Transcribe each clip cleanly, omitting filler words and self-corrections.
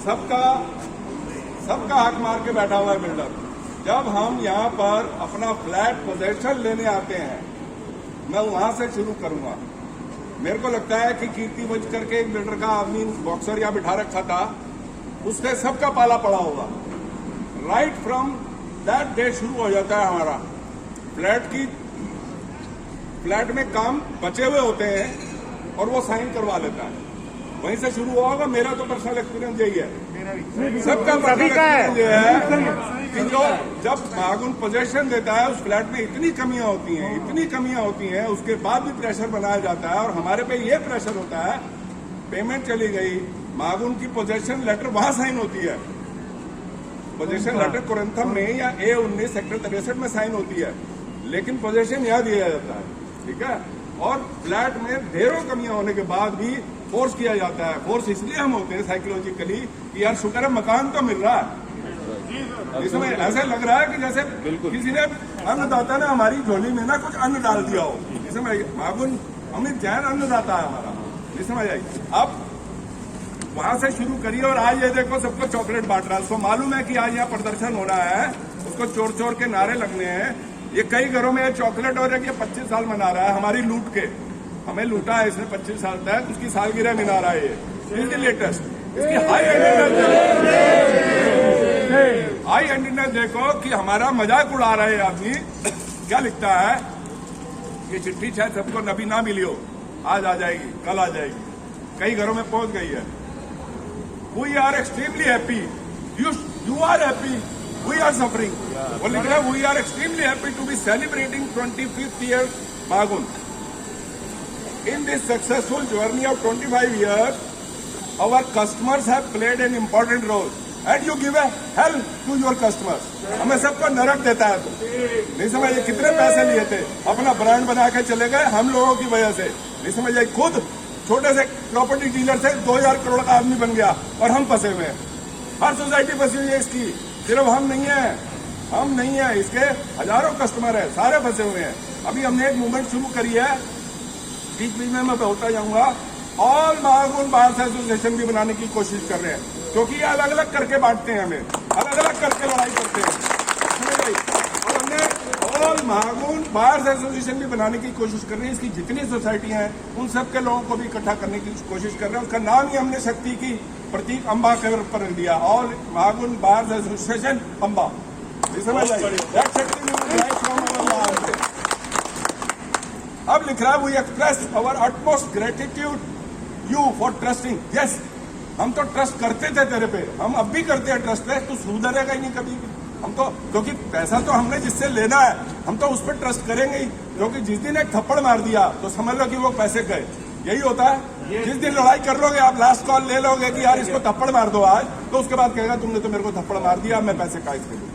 सबका हक मार के बैठा हुआ है बिल्डर। जब हम यहाँ पर अपना फ्लैट पोजेशन लेने आते हैं, मैं वहां से शुरू करूंगा। मेरे को लगता है कि कीर्तिवंश करके एक बिल्डर का आदमी बॉक्सर यहाँ बिठा रखा था, उससे सबका पाला पड़ा होगा। राइट फ्रॉम दैट डे शुरू हो जाता है हमारा फ्लैट में काम बचे हुए होते हैं और वो साइन करवा लेता है, वहीं से शुरू हुआ होगा। मेरा तो पर्सनल एक्सपीरियंस यही है, सबका पर्सनल एक्सपीरियंस ये है कि जो जब मागुन पोजेशन देता है उस फ्लैट में इतनी कमियां होती हैं, उसके बाद भी प्रेशर बनाया जाता है। और हमारे पे ये प्रेशर होता है, पेमेंट चली गई, मागुन की पोजेशन लेटर वहां साइन होती है, पोजेशन लेटर कुरंथम में या A19 सेक्टर 63 में साइन होती है, लेकिन पोजेशन यहाँ दिया जाता है, ठीक है। और फ्लैट में ढेरों कमियां होने के बाद भी फोर्स किया जाता है। फोर्स इसलिए हम होते हैं साइकोलॉजिकली कि यार शुक्र है मकान तो मिल रहा है। इसमें ऐसा लग रहा है कि जैसे किसी ने अन्नदाता ने हमारी झोली में ना कुछ अन्न डाल दिया हो। इसमें मागुन अमित जैन अन्नदाता है हमारा, इसमें जाइए। अब वहां से शुरू करिए और आज ये देखो सबको चॉकलेट बांट रहा है। उसको मालूम है कि आज यहाँ प्रदर्शन होना है, उसको चोर चोर के नारे लगने हैं। ये कई घरों में चॉकलेट और ये 25 साल मना रहा है हमारी लूट के, हमें लूटा है इसने 25 साल तक, उसकी सालगिरह मना रहा है। ये लेटेस्ट इसकी हाई एंडीनेस देखो कि हमारा मजाक उड़ा रहा है आदमी। क्या लिखता है, ये चिट्ठी शायद सबको नबी ना मिली हो, आज आ जाएगी, कल आ जाएगी, कई घरों में पहुंच गई है। We are extremely happy, you are happy, we are suffering. वो लिख रहा है we are extremely happy to be celebrating 25th year मागुन। In this successful journey of 25 years, our customers have played an important role, and you give a hell to your customers. हमें सबको नरक देता है तो नहीं समझिए। कितने पैसे लिए थे, अपना ब्रांड बना के चले गए हम लोगों की वजह से, नहीं समझिए। खुद छोटे से प्रॉपर्टी डीलर से 2000 करोड़ का आदमी बन गया और हम फंसे हुए हैं। हर सोसाइटी फंसी हुई है इसकी, सिर्फ हम नहीं है, इसके हजारों कस्टमर है, सारे फंसे हुए हैं। अभी हमने एक मूवमेंट शुरू करी है, बीच बीच में मैं होता जाऊंगा। ऑल मागुन बार्स एसोसिएशन भी बनाने की कोशिश कर रहे हैं, क्योंकि ये अलग अलग करके बांटते हैं, हमें अलग अलग करके लड़ाई करते हैं। और हमने ऑल मागुन बार्स एसोसिएशन भी बनाने की कोशिश कर रहे हैं। इसकी जितनी सोसाइटियां हैं उन सब के लोगों को भी इकट्ठा करने की कोशिश कर रहे हैं। उसका नाम ही हमने शक्ति की प्रतीक अम्बा के ऊपर रख दिया, ऑल मागुन बार्स एसोसिएशन अम्बा। समझ अब लिख रहा है we express our utmost gratitude you for trusting. Yes, हम तो ट्रस्ट करते थे तेरे पे, हम अब भी करते हैं ट्रस्ट पे, तू सुधरेगा ही नहीं कभी भी। हम तो, क्योंकि पैसा तो हमने जिससे लेना है हम तो उस पर ट्रस्ट करेंगे ही, क्योंकि जिस दिन एक थप्पड़ मार दिया तो समझ लो कि वो पैसे गए। यही होता है, जिस दिन लड़ाई कर लोगे आप, लास्ट कॉल ले लोगे कि यार इसको थप्पड़ मार दो आज, तो उसके बाद कहेगा तुमने तो मेरे को थप्पड़ मार दिया, मैं पैसे का इसके लिए।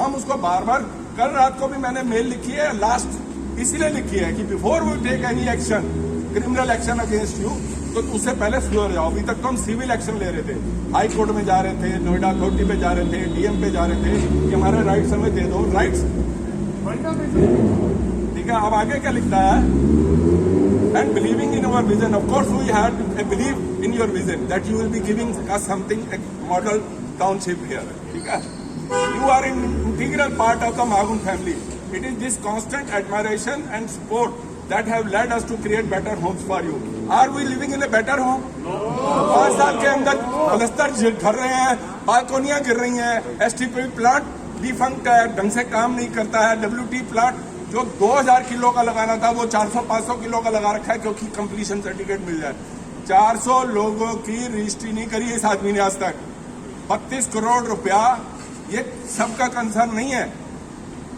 हम उसको बार बार, कल रात को भी मैंने मेल लिखी है, लास्ट इसलिए लिखी है कि before we take any action, criminal action against you, तो उससे पहले सुधर जाओ। अभी तक तो हम सिविल एक्शन ले रहे थे, हाई कोर्ट में जा रहे थे, नोएडा अथॉरिटी पे जा रहे थे, डीएम पे जा रहे थे कि हमारे राइट्स हमें दे दो, राइट्स। ठीक है, अब आगे क्या लिखता है, and believing in our vision, of course we had a believe in your vision that you will be giving us something, a model township here. ठीक है, you are an integral part of the Magun family. It is this constant admiration and support that have led us to create better homes for you. Are we living in a better home? No. 5 साल के अंदर पलस्तर घर रहे हैं, बालकोनियां गिर रही हैं, STP प्लांट डिफंक्ट है, ढंग से काम नहीं करता है। WT प्लांट जो 2000 किलो का लगाना था वो 400-500 किलो का लगा रखा है, क्योंकि कंप्लीशन सर्टिफिकेट मिल जाए। 400 लोगों की रजिस्ट्री नहीं करी इस आदमी ने आज तक। 32 करोड़ रुपया, ये सबका कंसर्न नहीं है,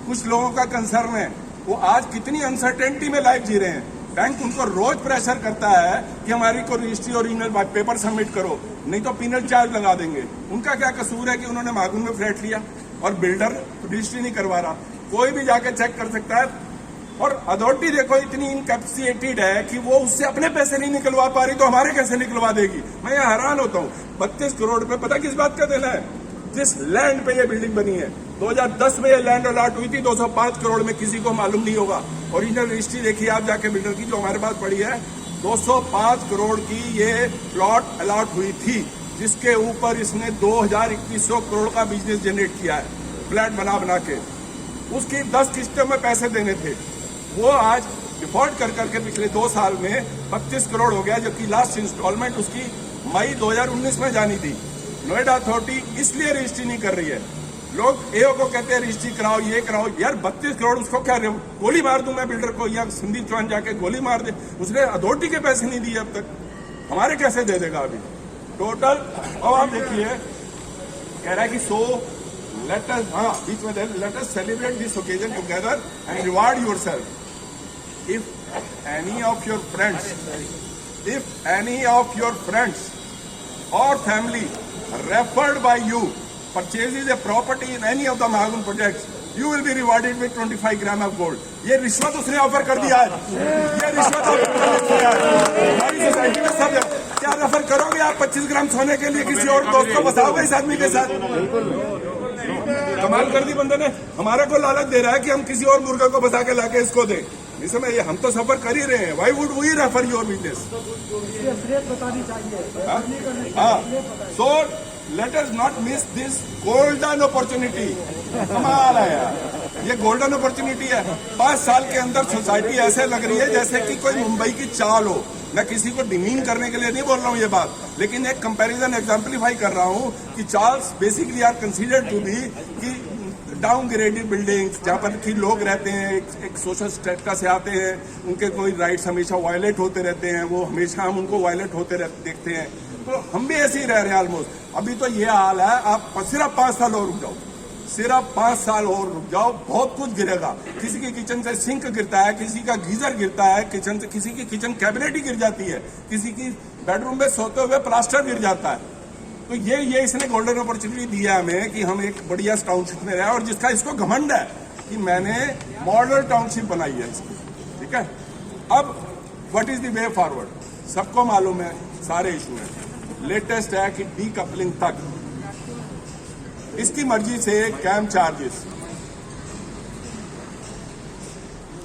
कुछ लोगों का कंसर्न है। वो आज कितनी अनसर्टेनिटी में लाइफ जी रहे हैं। बैंक उनको रोज प्रेशर करता है कि हमारी को रजिस्ट्री ओरिजिनल पेपर सबमिट करो, नहीं तो पिनल चार्ज लगा देंगे। उनका क्या कसूर है कि उन्होंने मागुन में फ्लैट लिया और बिल्डर रजिस्ट्री नहीं करवा रहा? कोई भी जाके चेक कर सकता है। और अथॉरिटी देखो इतनी इनकैपेसिटेटेड है कि वो उससे अपने पैसे नहीं निकलवा पा रही, तो हमारे कैसे निकलवा देगी? मैं यहाँ हैरान होता हूँ। 32 करोड़ रुपए पता किस बात का देना है? जिस लैंड पे ये बिल्डिंग बनी है 2010 में ये लैंड अलॉट हुई थी 205 करोड़ में, किसी को मालूम नहीं होगा। ओरिजिनल रजिस्ट्री देखिए आप जाके बिल्डर की, जो हमारे पास पड़ी है, 205 करोड़ की ये प्लॉट अलॉट हुई थी। जिसके ऊपर इसने 2100 करोड़ का बिजनेस जनरेट किया है फ्लैट बना बना के, उसकी 10 किस्तों में पैसे देने थे, वो आज डिफॉल्ट कर करके पिछले 2 साल में 25 करोड़ हो गया, जबकि लास्ट इंस्टॉलमेंट उसकी मई 2019 में जानी थी। नोएडा अथॉरिटी इसलिए रजिस्ट्री नहीं कर रही है। लोग एओ को कहते हैं रजिस्ट्री कराओ, ये कराओ। यार 32 करोड़ उसको क्या गोली मार दूं मैं बिल्डर को, या संदीप चौहान जाके गोली मार दे, उसने अथॉरिटी के पैसे नहीं दिए अब तक, हमारे कैसे दे देगा अभी टोटल। अब आप देखिए कह रहा है कि सो लेट अस, हाँ बीच में let us celebrate this occasion together and reward yourself. If any of your friends or family referred by you purchases a property in any of the Mahagun projects, you will be rewarded with 25 grams of gold. ये रिश्वत उसने offer कर दिया है, ये रिश्वत offer कर दिया है। हमारी सोसाइटी में सब क्या रेफर करोगे आप 25 ग्राम सोने के लिए किसी और दोस्त को बसाओगे इस आदमी के साथ? कमाल कर दी बंदे ने। हमारे को लालच दे रहा है कि हम किसी और मुर्गा को बसा के लाके इसको दें। इस समय हम तो सफर कर ही रहे हैं। Why would we refer your business? बतानी चाहिए। So let us not miss this golden opportunity. कमाल है यार, ये गोल्डन अपॉर्चुनिटी है। 5 साल के अंदर सोसाइटी ऐसे लग रही है जैसे कि कोई मुंबई की चाल हो। मैं किसी को डिमीन करने के लिए नहीं बोल रहा हूँ ये बात, लेकिन एक कंपैरिजन एग्जाम्पलीफाई कर रहा हूँ कि Charles basically are considered to be कि डाउनग्रेडेड बिल्डिंग्स जहाँ पर कि लोग रहते हैं, एक सोशल स्टेटस से आते हैं, उनके कोई राइट्स हमेशा वायलेट होते रहते हैं, वो हमेशा हम उनको वायलेट होते देखते हैं। तो हम भी ऐसे ही रह रहे हैं ऑलमोस्ट। अभी तो ये हाल है, आप सिर्फ 5 साल और रुक जाओ, सिर्फ 5 साल और रुक जाओ, बहुत कुछ गिरेगा। किसी की किचन से सिंक गिरता है, किसी का गीजर गिरता है किचन से, किसी की किचन कैबिनेट ही गिर जाती है, किसी की बेडरूम में सोते हुए प्लास्टर गिर जाता है। तो ये इसने गोल्डन अपॉर्चुनिटी दिया हमें कि हम एक बढ़िया टाउनशिप में रहे, और जिसका इसको घमंड है कि मैंने मॉडल टाउनशिप बनाई है इसकी। ठीक है, अब what is the way forward? सबको मालूम है सारे इशू है। लेटेस्ट है कि डी कपलिंग तक इसकी मर्जी से कैम चार्जेस,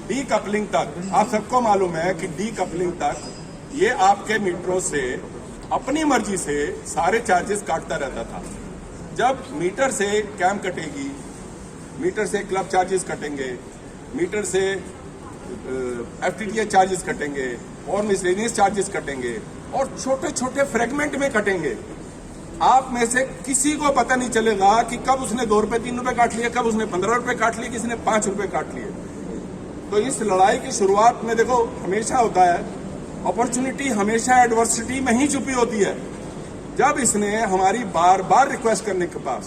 डी कपलिंग तक आप सबको मालूम है कि डी कपलिंग तक ये आपके मीटरों से अपनी मर्जी से सारे चार्जेस काटता रहता था। जब मीटर से कैम कटेगी, मीटर से क्लब चार्जेस कटेंगे, मीटर से एफटीटीएच चार्जेस कटेंगे, और मिसलेनियस चार्जेस कटेंगे, और छोटे छोटे फ्रेगमेंट में कटेंगे। आप में से किसी को पता नहीं चलेगा कि कब उसने 2 रुपए 3 रुपए काट लिए, कब उसने 15 रुपए काट लिए, किसी ने 5 रुपए काट लिए। तो इस लड़ाई की शुरुआत में देखो हमेशा होता है, अपॉर्चुनिटी हमेशा एडवर्सिटी में ही छुपी होती है। जब इसने हमारी बार बार रिक्वेस्ट करने के बाद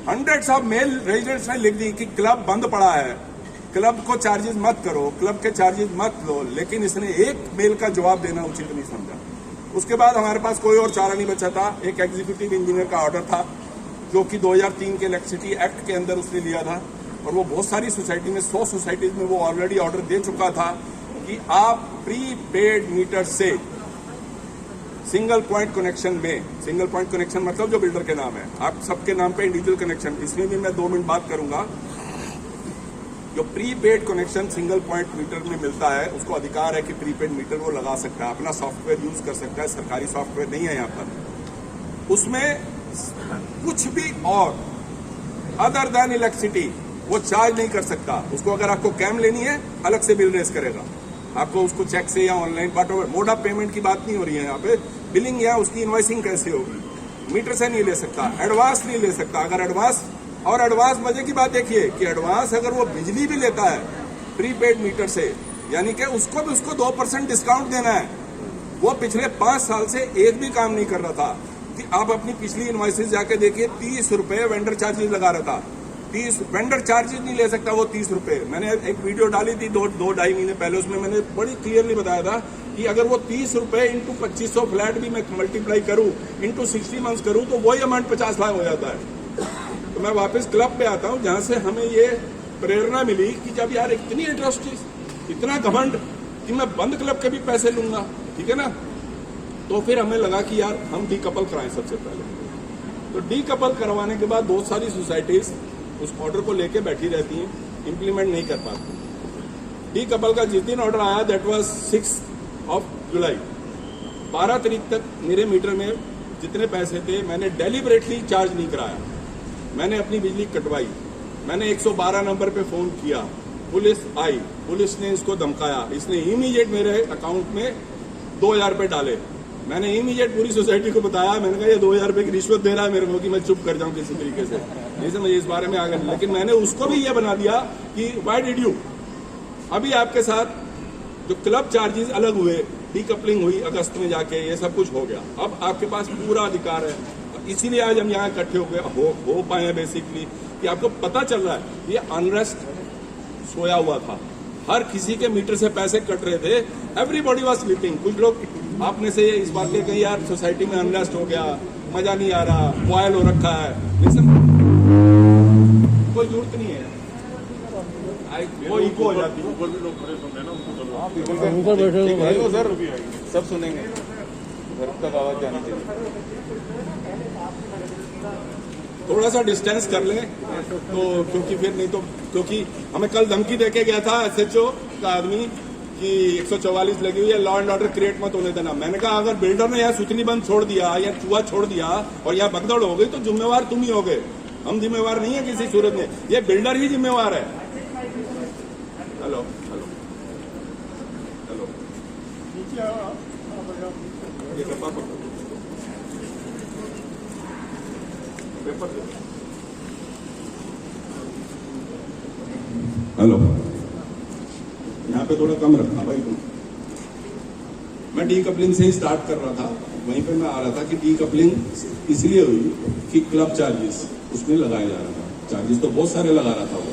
हंड्रेड्स ऑफ मेल रेजिडेंट्स ने लिख दी कि क्लब बंद पड़ा है, क्लब को चार्जेस मत करो, क्लब के चार्जेस मत लो, लेकिन इसने एक मेल का जवाब देना उचित नहीं समझा। उसके बाद हमारे पास कोई और चारा नहीं बचा था। एक एग्जीक्यूटिव इंजीनियर का ऑर्डर था जो कि 2003 के इलेक्ट्रिसिटी एक्ट के अंदर उसने लिया था, और वो बहुत सारी सोसाइटी में 100 सोसाइटीज में वो ऑलरेडी ऑर्डर दे चुका था कि आप प्री पेड मीटर से सिंगल पॉइंट कनेक्शन में, सिंगल पॉइंट कनेक्शन मतलब जो बिल्डर के नाम है, आप सबके नाम पे इंडिविजुअल कनेक्शन, इसमें भी मैं 2 मिनट बात करूंगा। जो prepaid connection single point meter में मिलता है उसको अधिकार है कि प्री पेड मीटर वो लगा सकता है, अपना सॉफ्टवेयर यूज कर सकता है, सरकारी सॉफ्टवेयर नहीं है यहाँ पर। उसमें कुछ भी और अदर देन इलेक्ट्रिसिटी वो चार्ज नहीं कर सकता। उसको अगर आपको कैम लेनी है अलग से बिल रेस करेगा, आपको उसको चेक से या ऑनलाइन मोड ऑफ पेमेंट की बात नहीं हो रही है यहाँ पे। बिलिंग या उसकी इनवॉइसिंग कैसे होगी? मीटर से नहीं ले सकता, एडवांस नहीं ले सकता। अगर एडवांस, और एडवांस मजे की बात देखिए कि एडवांस अगर वो बिजली भी लेता है प्रीपेड मीटर से, यानी कि उसको भी उसको 2% डिस्काउंट देना है। वो पिछले 5 साल से एक भी काम नहीं कर रहा था। कि आप अपनी पिछली इनवॉइसेस जाके देखिए, 30 रुपए वेंडर चार्जेस लगा रहा था। 30 वेंडर चार्जेस नहीं ले सकता वो 30 रुपए। मैंने एक वीडियो डाली थी 2-2.5 महीने पहले, उसमें मैंने बड़ी क्लियरली बताया था कि अगर वो 30 रुपए इंटू 2500 फ्लैट भी मैं मल्टीप्लाई करूं, इंटू 60 मंथ्स करूं, तो वही अमाउंट 50 लाख हो जाता है। तो मैं वापस क्लब पे आता हूं जहां से हमें ये प्रेरणा मिली कि जब यार इतनी इंडस्ट्रीज, इतना घमंड कि मैं बंद क्लब के भी पैसे लूंगा, ठीक है ना। तो फिर हमें लगा कि यार हम डीकपल कराएं सबसे पहले। तो डीकपल करवाने के बाद बहुत सारी सोसाइटीज उस ऑर्डर को लेके बैठी रहती हैं, इम्प्लीमेंट नहीं कर पाती। डीकपल का जिस दिन ऑर्डर आया दैट वाज 6 जुलाई, 12 तारीख तक मेरे मीटर में जितने पैसे थे मैंने डेलिबरेटली चार्ज नहीं कराया। मैंने अपनी बिजली कटवाई। मैंने 112 नंबर पे फ़ोन किया, पुलिस आई, पुलिस ने इसको धमकाया, इसने इमीडिएट मेरे अकाउंट में 2000 रुपये डाले। मैंने इमीडिएट पूरी सोसाइटी को बताया, मैंने कहा ये 2000 रुपये की रिश्वत दे रहा है मेरे को कि मैं चुप कर जाऊं किसी तरीके से, नहीं समझे इस बारे में आगे। लेकिन मैंने उसको भी ये बना दिया कि व्हाई डिड यू। अभी आपके साथ जो क्लब चार्जेस अलग हुए, डीकपलिंग हुई अगस्त में जाके, ये सब कुछ हो गया। अब आपके पास पूरा अधिकार है, इसीलिए आज हम यहाँ इकट्ठे हो पाए हैं बेसिकली, कि आपको पता चल रहा है ये अनरेस्ट सोया हुआ था। हर किसी के मीटर से पैसे कट रहे थे, एवरीबॉडी वाज स्लीपिंग। कुछ लोग आपने से इस बात के कहीं यार सोसाइटी में अनरेस्ट हो गया, मजा नहीं आ रहा, बॉयल हो रखा है, लेकिन कोई जरूरत नहीं है, वो इको हो जाती है। सर सब सुनेंगे, घर तक आवाज जानी चाहिए। थोड़ा सा डिस्टेंस कर लें तो, क्योंकि फिर नहीं तो, क्योंकि हमें कल धमकी देके गया था एसएचओ का आदमी कि 144 लगी हुई है, लॉ एंड ऑर्डर क्रिएट मत होने देना। मैंने कहा अगर बिल्डर ने यहाँ सुतनी बंद छोड़ दिया या चूहा छोड़ दिया और यहाँ भगदड़ हो गई तो जिम्मेवार तुम ही हो गए, हम जिम्मेवार नहीं है किसी सूरत में, ये बिल्डर ही जिम्मेवार है। हेलो हेलो हेलो, ये डब्बा पकड़ो, पेपर दे। हेलो, यहाँ पे थोड़ा कम रखना भाई तुम। मैं डीकपलिंग से ही स्टार्ट कर रहा था, वहीं पे मैं आ रहा था कि डीकपलिंग इसलिए हुई कि क्लब चार्जेस उसमें लगाया जा रहा था। चार्जेस तो बहुत सारे लगा रहा था वो,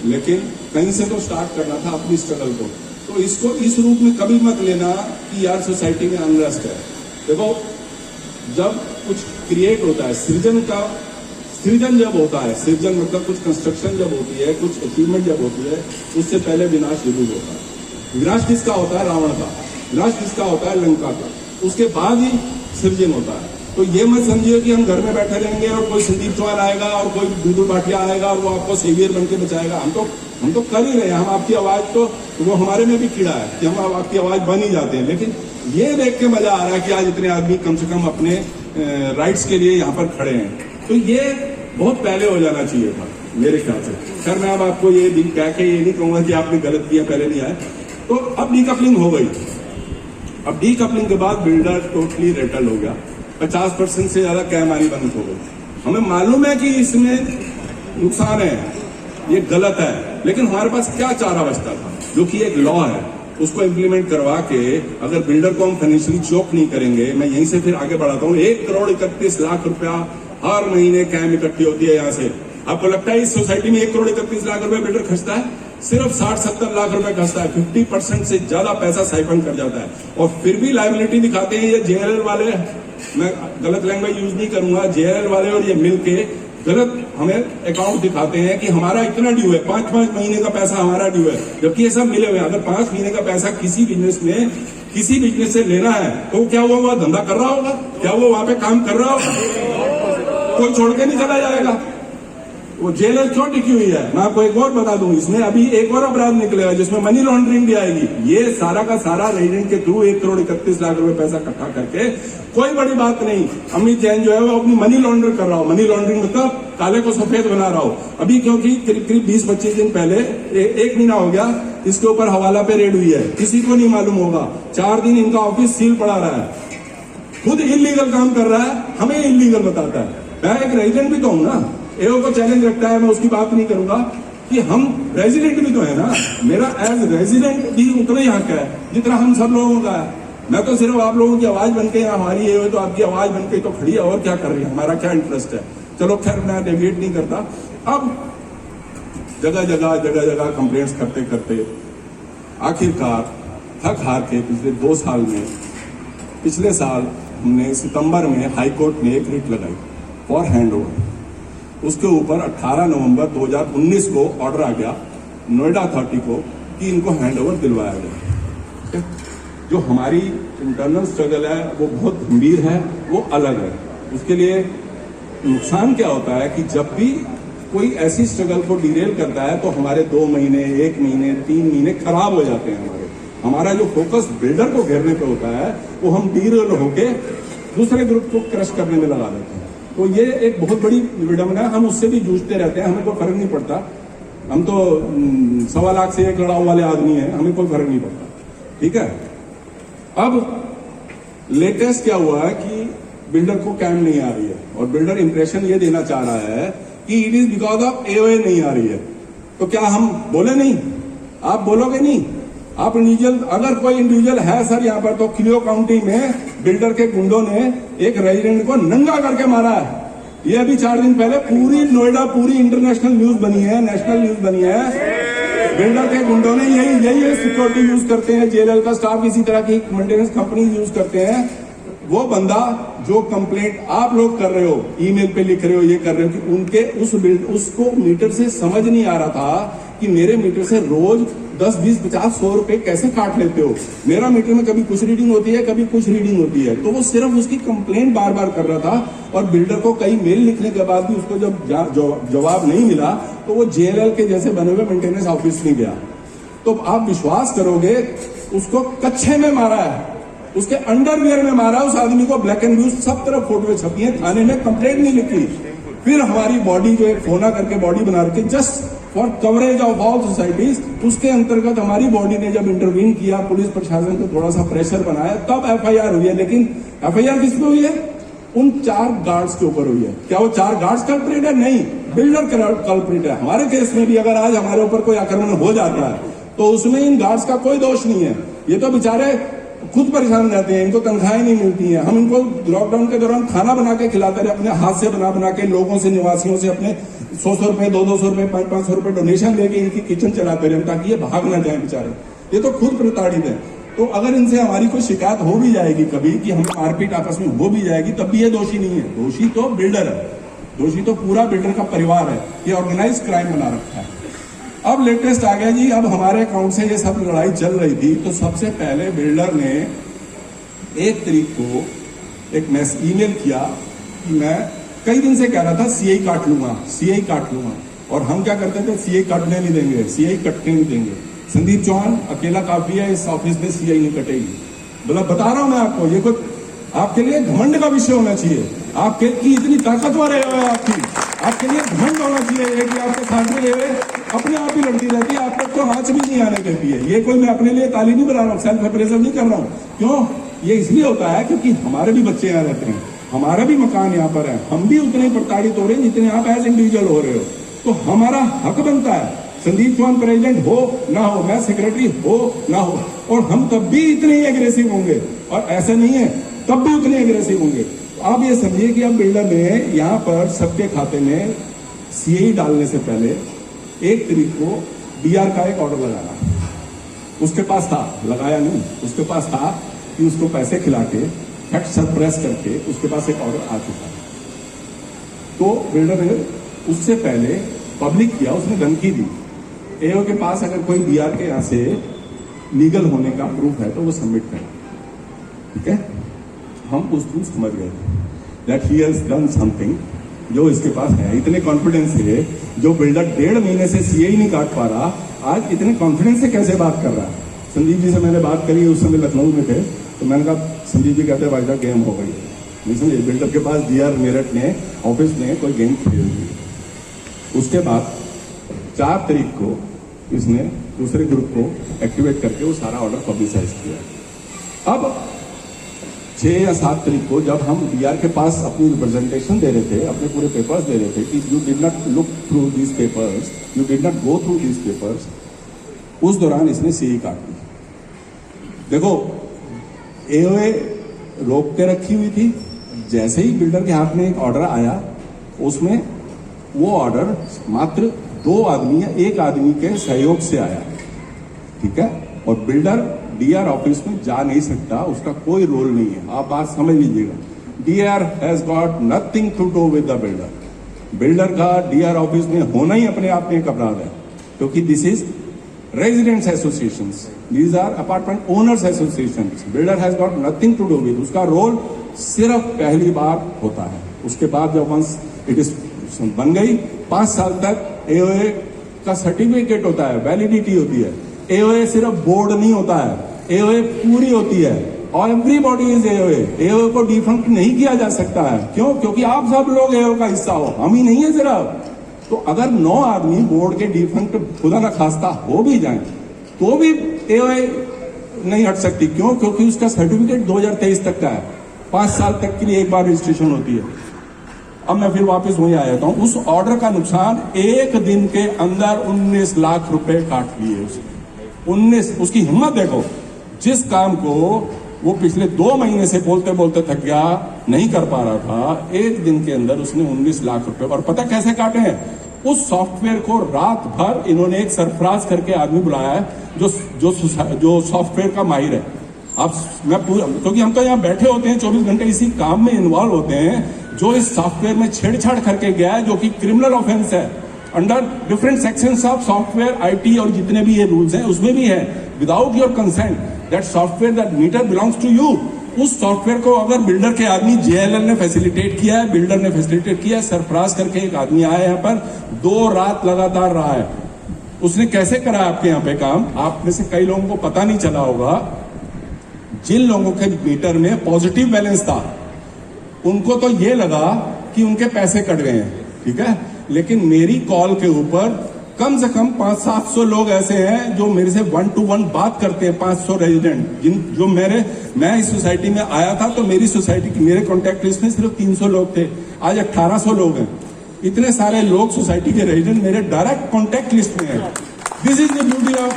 लेकिन कहीं से तो स्टार्ट करना था अपनी स्ट्रगल को। तो इसको इस रूप में कभी मत लेना कि यार सोसाइटी में अनरेस्ट है। देखो, जब कुछ क्रिएट होता है, सृजन जब होता है, सृजन मतलब कुछ कंस्ट्रक्शन जब होती है, कुछ अचीवमेंट जब होती है, उससे पहले विनाश जरूर होता है। विनाश किसका होता है? रावण का। विनाश किसका होता है? लंका का। उसके बाद ही सृजन होता है। तो ये मत समझिए कि हम घर में बैठे रहेंगे और कोई संदीप चौहान आएगा और कोई बिंदु भाटिया आएगा और वो आपको सेवियर बन के बचाएगा। हम तो कर ही रहे हैं। हम आपकी आवाज तो वो हमारे में भी कीड़ा है कि हम आपकी आवाज बन ही जाते हैं। लेकिन ये देख के मजा आ रहा है कि आज इतने आदमी कम से कम अपने राइट्स के लिए यहाँ पर खड़े हैं। तो ये बहुत पहले हो जाना चाहिए था मेरे ख्याल से। खैर मैं अब आपको ये कह के ये नहीं कहूंगा कि आपने गलत किया, पहले नहीं आए। तो अब डीकपलिंग हो गई। अब डीकपलिंग के बाद बिल्डर टोटली रेटल हो गया। 50% से ज्यादा कैमारी बंद हो गई। हमें मालूम है कि इसमें नुकसान है, ये गलत है, लेकिन हमारे पास क्या चारा बचता था, जो कि एक लॉ है, उसको इम्प्लीमेंट करवा के अगर बिल्डर को हम फाइनेंशियली चोक नहीं करेंगे। मैं यहीं से फिर आगे बढ़ाता हूँ। 1,31,00,000 रुपया हर महीने कैम इकट्ठी होती है यहाँ से। आपको लगता है इस सोसाइटी में 1,31,00,000 रुपए बिल्डर खर्चता है? सिर्फ 60-70 लाख रुपए खर्चता है। 50% से ज्यादा पैसा साइफन कर जाता है। और फिर भी लायबिलिटी दिखाते हैं ये जेएलएल वाले, मैं गलत लैंग्वेज यूज नहीं करूंगा, जेएलएल वाले और ये मिलके गलत हमें अकाउंट दिखाते हैं कि हमारा इतना ड्यू है, 5-5 महीने का पैसा हमारा ड्यू है, जबकि ये सब मिले हुए हैं। अगर 5 महीने का पैसा किसी बिजनेस से लेना है तो क्या वो वह धंधा कर रहा होगा? क्या वो वहां पे काम कर रहा होगा? कोई छोड़ के नहीं चला जाएगा। वो जेएलएल क्यों टिकी हुई है? मैं आपको एक और बता दूं, इसमें अभी एक और अपराध निकलेगा जिसमें मनी लॉन्ड्रिंग भी आएगी। ये सारा का सारा रेजिडेंट के थ्रू 1,31,00,000 रुपए पैसा इकट्ठा करके, कोई बड़ी बात नहीं, अमित जैन जो है वो अपनी मनी लॉन्ड्रिंग कर रहा हो। मनी लॉन्ड्रिंग मतलब काले को सफेद बना रहा हो। अभी क्योंकि करीब 20-25 दिन पहले, 1 महीना हो गया, इसके ऊपर हवाला पे रेड हुई है, किसी को नहीं मालूम होगा। 4 दिन इनका ऑफिस सील पड़ा रहा है, खुद इलीगल काम कर रहा है, हमें इलीगल बताता है। मैं एक रेजिडेंट भी तो हूं ना, एओ को चैलेंज रखता है, मैं उसकी बात नहीं करूंगा कि हम रेजिडेंट भी तो है ना। मेरा एज रेजिडेंट भी उतना ही हक है जितना हम सब लोगों का है। मैं तो सिर्फ आप लोगों की आवाज बनके, हमारी ये हो तो आपकी आवाज बनके तो खड़ी है, और क्या कर रही है, हमारा क्या इंटरेस्ट है। चलो खैर मैं डेविएट नहीं करता। अब जगह जगह कंप्लेंट्स करते करते आखिरकार थक हार के पिछले 2 साल में, पिछले साल हमने सितंबर में हाई कोर्ट में एक रिट लगाई फॉर हैंड ओवर। उसके ऊपर 18 नवंबर 2019 को ऑर्डर आ गया नोएडा अथॉरिटी को कि इनको हैंडओवर दिलवाया जाए। जो हमारी इंटरनल स्ट्रगल है वो बहुत गंभीर है, वो अलग है। उसके लिए नुकसान क्या होता है कि जब भी कोई ऐसी स्ट्रगल को डिरेल करता है तो हमारे 2 महीने, 1 महीने, 3 महीने खराब हो जाते हैं। हमारा जो फोकस बिल्डर को घेरने पे होता है वो हम डिरेल होके दूसरे ग्रुप को क्रश करने में लगा देते हैं। तो ये एक बहुत बड़ी विडंबना है। हम उससे भी जूझते रहते हैं, हमें कोई फर्क नहीं पड़ता। हम तो 1.25 लाख से 1 लड़ाऊ वाले आदमी हैं, हमें कोई फर्क नहीं पड़ता। ठीक है, अब लेटेस्ट क्या हुआ है कि बिल्डर को कैम नहीं आ रही है और बिल्डर इंप्रेशन ये देना चाह रहा है कि it is because of AOA नहीं आ रही है। तो क्या हम बोले नहीं? आप बोलोगे नहीं? आप इंडिविजुअल, अगर कोई इंडिविजुअल है सर यहाँ पर, तो क्लियो काउंटी में बिल्डर के गुंडों ने एक रेजिडेंट को नंगा करके मारा है। ये अभी 4 दिन पहले पूरी नोएडा, पूरी इंटरनेशनल न्यूज बनी है, नेशनल न्यूज बनी है। बिल्डर के गुंडों ने यही सिक्योरिटी यूज करते हैं, जेएलएल का स्टाफ इसी तरह की मेंटेनेंस कंपनी यूज करते हैं। वो बंदा जो कंप्लेंट आप लोग कर रहे हो, ईमेल पे लिख रहे हो, ये कर रहे हो कि उनके उसको मीटर से समझ नहीं आ रहा था कि मेरे मीटर से रोज 10, 20, 50, 100 रुपए कैसे काट लेते हो। मेरा मीटर में कभी कुछ रीडिंग होती है, कभी कुछ रीडिंग होती है। तो वो सिर्फ उसकी कंप्लेंट बार बार कर रहा था और बिल्डर को कई मेल लिखने के बाद भी उसको जब जवाब नहीं मिला तो वो जेएलएल के जैसे बने हुए मेंटेनेंस ऑफिस में गया। तो आप विश्वास करोगे, उसको कच्छे में मारा है, उसके अंडरवियर में मारा, उस आदमी को ब्लैक एंड ब्लू सब तरफ फोटो छपी है, थाने में कंप्लेंट नहीं लिखी। फिर हमारी बॉडी जो एक फोना करके बॉडी बना रखी just for coverage of all societies, उसके अंतर्गत हमारी बॉडी ने जब इंटरवीन किया, पुलिस प्रशासन को थोड़ा सा प्रेशर बनाया, तब एफआईआर हुई है। लेकिन एफआईआर किस पे हुई है? उन 4 गार्ड्स के ऊपर हुई है। क्या वो 4 गार्ड्स कल्प्रिट है? नहीं, बिल्डर कल्प्रिट है। हमारे केस में भी अगर आज हमारे ऊपर कोई आक्रमण हो जाता है तो उसमें इन गार्ड्स का कोई दोष नहीं है। ये तो बेचारे खुद परेशान रहते हैं, इनको तनख्वाहें नहीं मिलती हैं। हम इनको लॉकडाउन के दौरान खाना बना के खिलाते रहे, अपने हाथ से बना के लोगों से, निवासियों से अपने 100 रुपए, 200 रुपए, 500 रुपए डोनेशन लेके इनकी किचन चलाते रहे ताकि ये भाग ना जाए बेचारे। ये तो खुद प्रताड़ित है। तो अगर इनसे हमारी कोई शिकायत हो भी जाएगी कभी कि हम मारपीट आपस में हो भी जाएगी, तब भी ये दोषी नहीं है। दोषी तो बिल्डर है, दोषी तो पूरा बिल्डर का परिवार है। ये ऑर्गेनाइज क्राइम बना रखा है। अब लेटेस्ट आ गया जी, अब हमारे अकाउंट से ये सब लड़ाई चल रही थी तो सबसे पहले बिल्डर ने 1 तारीख को एक ईमेल किया कि मैं कई दिन से कह रहा था सीआई काट लूंगा, सीआई काट लूंगा। और हम क्या करते थे, सीआई काटने नहीं देंगे, सीआई कटने नहीं देंगे। संदीप चौहान अकेला काफी है, इस ऑफिस में सीआई नहीं कटेगी। मतलब बता रहा हूं मैं आपको, ये कोई आपके लिए घमंड का विषय होना चाहिए। आपके की इतनी ताकतवर है आपके लिए घमंड होना चाहिए कि आपके सामने ले अपने आप ही लड़ती रहती है, आप तक तो आंच भी नहीं आने देती है। ये कोई मैं अपने लिए ताली नहीं बना रहा हूँ, सेल्फ अप्रेजल नहीं कर रहा हूँ। क्यों? ये इसलिए होता है क्योंकि हमारे भी बच्चे यहाँ रहते हैं, हमारा भी मकान यहाँ पर है, हम भी उतने प्रताड़ित हो रहे हैं जितने आप एज इंडिविजुअल हो रहे हो। तो हमारा हक बनता है, संदीप चौहान प्रेसिडेंट हो ना हो, मैं सेक्रेटरी हो ना हो, और हम तब भी इतने ही एग्रेसिव होंगे, और ऐसा नहीं है तब भी उतने एग्रेसिव होंगे। आप ये समझिए कि अब बिल्डर ने यहाँ पर सबके खाते में सीआई डालने से पहले 1 तारीख को डीआर का एक ऑर्डर लगाना उसके पास था, लगाया नहीं, उसके पास था कि उसको पैसे खिला के फैक्ट सरप्रेस करके उसके पास एक ऑर्डर आ चुका है। तो बिल्डर ने उससे पहले पब्लिक किया, उसने धमकी दी एओ के पास अगर कोई डीआर के यहां से लीगल होने का प्रूफ है तो वो सबमिट करें। ठीक है, हम उस दिन समझ गए that he has done something जो इसके पास है। इतने कॉन्फिडेंस है, जो बिल्डर 1.5 महीने से सीआई नहीं काट पा रहा, आज इतने कॉन्फिडेंस से कैसे बात कर रहा है। संदीप जी से मैंने बात करी, उस समय लखनऊ में थे, तो मैंने कहा, संदीप जी कहते भाई साहब गेम हो गई है। नहीं समझे, बिल्डर के पास डीआर मेरठ ने ऑफिस में कोई गेम खेल दी। उसके बाद 4 तारीख को इसने दूसरे ग्रुप को एक्टिवेट करके वो सारा ऑर्डर पब्लिसाइज किया। अब 6 या 7 तारीख को जब हम डीआर के पास अपनी रिप्रेजेंटेशन दे रहे थे, अपने पूरे पेपर्स दे रहे थे कि you did not look through these papers, you did not go through these papers, उस दौरान इसने सीई काट दी। देखो, एओए रोक के रखी हुई थी, जैसे ही बिल्डर के हाथ में एक ऑर्डर आया, उसमें वो ऑर्डर मात्र 2 आदमी या 1 आदमी के सहयोग से आया। ठीक है, और बिल्डर डीआर ऑफिस में जा नहीं सकता, उसका कोई रोल नहीं है। आप बात समझ लीजिएगा, DR has got nothing to do with the builder. Builder का डीआर ऑफिस में होना ही अपने आप में एक अपराध है, क्योंकि this is residents associations, these are apartment owners associations. Builder has got nothing to do with, उसका रोल सिर्फ पहली बार होता है। उसके बाद जब वंस इट इज बन गई, 5 साल तक एओए का सर्टिफिकेट होता है, वैलिडिटी होती है। एओए सिर्फ बोर्ड नहीं होता है, एओए पूरी होती है। और एवरीबॉडी इज एओए। एओए को डिफंक्ट नहीं किया जा सकता है। क्यों? क्योंकि आप सब लोग एओए का हिस्सा हो, हम ही नहीं है सिर्फ। तो अगर 9 आदमी बोर्ड के डिफंक्ट खुदा ना खास्ता हो भी जाए तो भी एओए नहीं हट सकती। क्यों? क्योंकि उसका सर्टिफिकेट 2023 तक का है, 5 साल तक के लिए एक बार रजिस्ट्रेशन होती है। अब मैं फिर वापस वहीं आ जाता हूं। उस ऑर्डर का नुकसान 1 दिन के अंदर 19 लाख रुपए काट लिए उसने। 19, उसकी हिम्मत देखो। जिस काम को वो पिछले 2 महीने से बोलते बोलते थक गया, नहीं कर पा रहा था, 1 दिन के अंदर उसने 19 लाख रुपए। और पता कैसे काटे हैं? उस सॉफ्टवेयर को रात भर इन्होंने एक सरफराज करके आदमी बुलाया है जो सॉफ्टवेयर का माहिर है। अब मैं पूरा, क्योंकि हम तो यहाँ बैठे होते हैं 24 घंटे इसी काम में इन्वॉल्व होते हैं। जो इस सॉफ्टवेयर में छेड़छाड़ करके गया है, जो कि क्रिमिनल ऑफेंस है under different sections of software IT और जितने भी ये रूल्स हैं उसमें भी है, without your consent that software that meter belongs to you. उस सॉफ्टवेयर को अगर बिल्डर के आदमी जेएलएल ने फैसिलिटेट किया है, बिल्डर ने फैसिलिटेट किया है, सरफराज करके एक आदमी आया यहाँ पर 2 रात लगातार रहा है। उसने कैसे करा आपके यहाँ पे काम? आप में से कई लोगों को पता नहीं चला होगा। जिन लोगों के मीटर में पॉजिटिव बैलेंस था उनको तो ये लगा कि उनके पैसे कट गए हैं, ठीक है। लेकिन मेरी कॉल के ऊपर कम से कम 500-700 लोग ऐसे हैं जो मेरे से 1 to 1 बात करते हैं। 500 रेजिडेंट जो मैं इस सोसाइटी में आया था तो मेरी सोसाइटी की मेरे कॉन्टेक्ट लिस्ट में सिर्फ 300 लोग थे, आज 1800 लोग हैं। इतने सारे लोग सोसाइटी के रेजिडेंट मेरे डायरेक्ट कॉन्टेक्ट लिस्ट में हैं। This is the beauty of,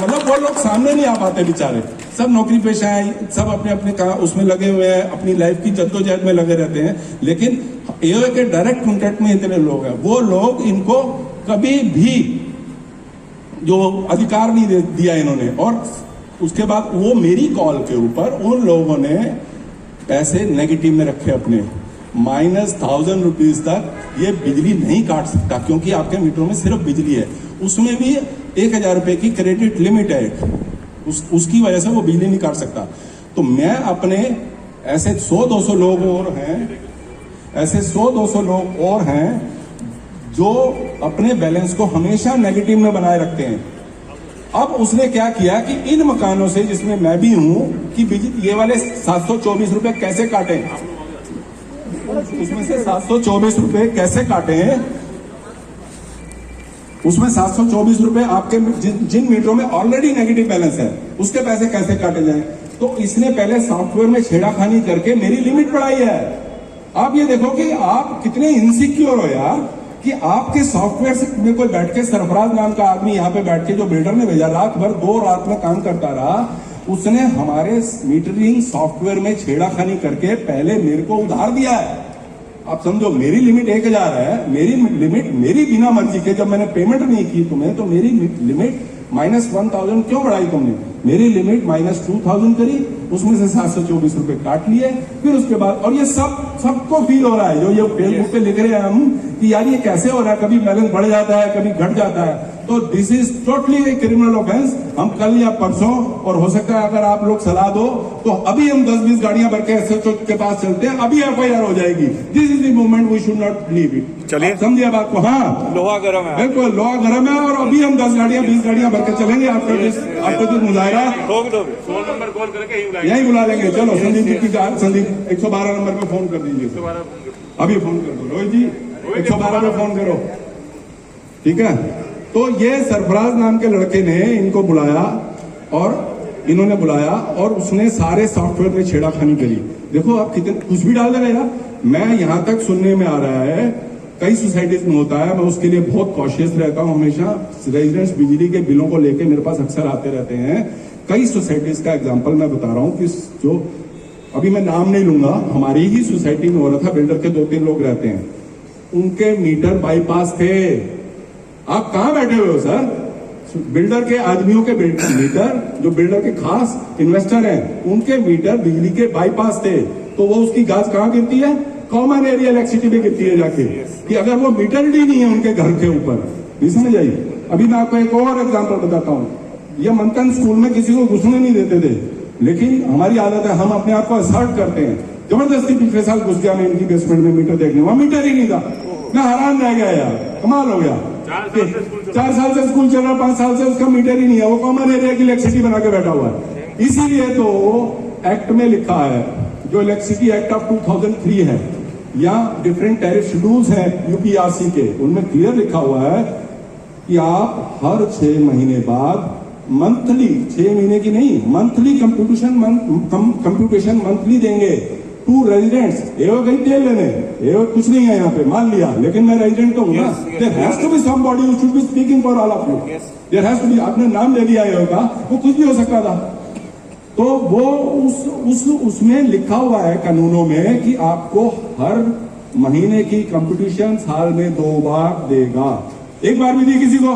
मतलब वो लोग सामने नहीं आ पाते बेचारे, सब नौकरी पेशा है, सब अपने अपने उसमें लगे हुए हैं, अपनी लाइफ की जद्दोजहद में लगे रहते हैं। लेकिन एओए के डायरेक्ट कॉन्टेक्ट में इतने लोग हैं, वो लोग इनको कभी भी जो अधिकार नहीं दिया इन्होंने। और उसके बाद वो मेरी कॉल के ऊपर उन लोगों ने पैसे नेगेटिव में रखे अपने, -1000 रुपीज तक ये बिजली नहीं काट सकता, क्योंकि आपके मीटरों में सिर्फ बिजली है, उसमें भी 1000 रुपए की क्रेडिट लिमिट है, उसकी वजह से वो बिजली नहीं काट सकता। तो मैं अपने ऐसे 100-200 लोग और हैं, ऐसे 100-200 लोग और हैं जो अपने बैलेंस को हमेशा नेगेटिव में बनाए रखते हैं। अब उसने क्या किया कि इन मकानों से, जिसमें मैं भी हूं, कि ये वाले 724 रुपए कैसे काटे, उसमें से 724 रुपए कैसे काटे, उसमें 724 रुपए आपके जिन मीटरों में ऑलरेडी नेगेटिव बैलेंस है उसके पैसे कैसे काटे जाएं। तो इसने पहले सॉफ्टवेयर में छेड़ाखानी करके मेरी लिमिट बढ़ाई है। आप ये देखो कि आप कितने इनसिक्योर हो यार, कि आपके सॉफ्टवेयर में कोई बैठ के, सरफराज नाम का आदमी यहाँ पे बैठ के, जो बिल्डर ने भेजा, रात भर 2 रात में काम करता रहा, उसने हमारे मीटरिंग सॉफ्टवेयर में छेड़ाखानी करके पहले मेरे को उधार दिया है। आप समझो, मेरी लिमिट 1000 है, मेरी लिमिट मेरी बिना मर्जी के, जब मैंने पेमेंट नहीं की तुम्हें, तो मेरी लिमिट -1000 क्यों बढ़ाई तुमने? मेरी लिमिट -2000 करी, उसमें से 724 रुपए काट लिए। फिर उसके बाद, और ये सबको फील हो रहा है, जो ये फेसबुक पे लिख रहे हैं हम कि यार ये कैसे हो रहा है, कभी बैलेंस बढ़ जाता है, कभी घट जाता है। तो this is totally a criminal offence. हम कल या परसों, और हो सकता है अगर आप लोग सलाह दो तो अभी हम 10-20 गाड़ियां भर के एसएचओ के पास चलते हैं, अभी एफआईआर हो जाएगी। This is the moment, we should not leave it. चलिए, समझिए बात को। हाँ, लोहा गर्म है, बिल्कुल लोहा गर्म है। और अभी हम 10 गाड़ियां 20 गाड़ियां भर के चलेंगे। आपका जो मुजाहरा 100 नंबर कॉल करके यही बुला लेंगे। चलो संदीप जी की, संदीप 112 नंबर पे फोन कर दीजिए, अभी फोन कर दो। रोहित जी 112 पे फोन करो, ठीक है। तो ये सरफराज नाम के लड़के ने इनको बुलाया, और इन्होंने बुलाया, और उसने सारे सॉफ्टवेयर में छेड़ाखानी करी। देखो आप कितने कुछ भी डाल दे रहे यार। मैं यहां तक सुनने में आ रहा है, कई सोसाइटीज में होता है, मैं उसके लिए बहुत कॉशियस रहता हूं हमेशा। रेजिडेंट्स बिजली के बिलों को लेके मेरे पास अक्सर आते रहते हैं। कई सोसाइटीज का एग्जाम्पल मैं बता रहा हूं कि जो अभी मैं नाम नहीं लूंगा, हमारी ही सोसाइटी में हो रहा था, बिल्डर के 2-3 लोग रहते हैं, उनके मीटर बाईपास थे। आप कहां बैठे हुए हो सर? बिल्डर के आदमियों के मीटर, जो बिल्डर के खास इन्वेस्टर हैं, उनके मीटर बिजली के बाईपास थे। तो वो उसकी गाज कहां गिरती है? कॉमन एरिया इलेक्ट्रिसिटी में गिरती है जाके, कि अगर वो मीटर ही नहीं है उनके घर के ऊपर। नहीं समझ आई? अभी मैं आपको एक और एग्जांपल बताता हूँ। ये मंथन स्कूल में किसी को घुसने नहीं देते थे, लेकिन हमारी आदत है, हम अपने आप को असर्ट करते हैं। जबरदस्ती पिछले साल घुस गया मैं इनकी बेसमेंट में मीटर देखने, वहां मीटर ही नहीं था। मैं हैरान रह गया यार, कमाल हो गया। 4 साल से स्कूल चल रहा, 5 साल से उसका मीटर ही नहीं है, वो कॉमन एरिया की इलेक्ट्रिसिटी बना के बैठा हुआ है। इसीलिए तो एक्ट में लिखा है, जो इलेक्ट्रिसिटी एक्ट ऑफ 2003 है या डिफरेंट टैरिफ शेड्यूल्स हैं यूपीआरसी के, उनमें क्लियर लिखा हुआ है कि आप हर 6 महीने बाद मंथली, 6 महीने की नहीं, मंथली कंप्यूटेशन मंथली देंगे टू रेजिडेंट्स। एवं कहीं तेल लेने, एवं कुछ नहीं है यहाँ पे, मान लिया, लेकिन मैं रेजिडेंट तो हूँ ना। There has to be somebody who should be speaking for all of you. There has to be, आपने नाम ले लिया एवं का, वो कुछ भी हो सकता था। तो वो उसमें लिखा हुआ है कानूनों में कि आपको हर महीने की कंप्यूटेशन साल में 2 बार देगा। एक बार भी दी किसी को?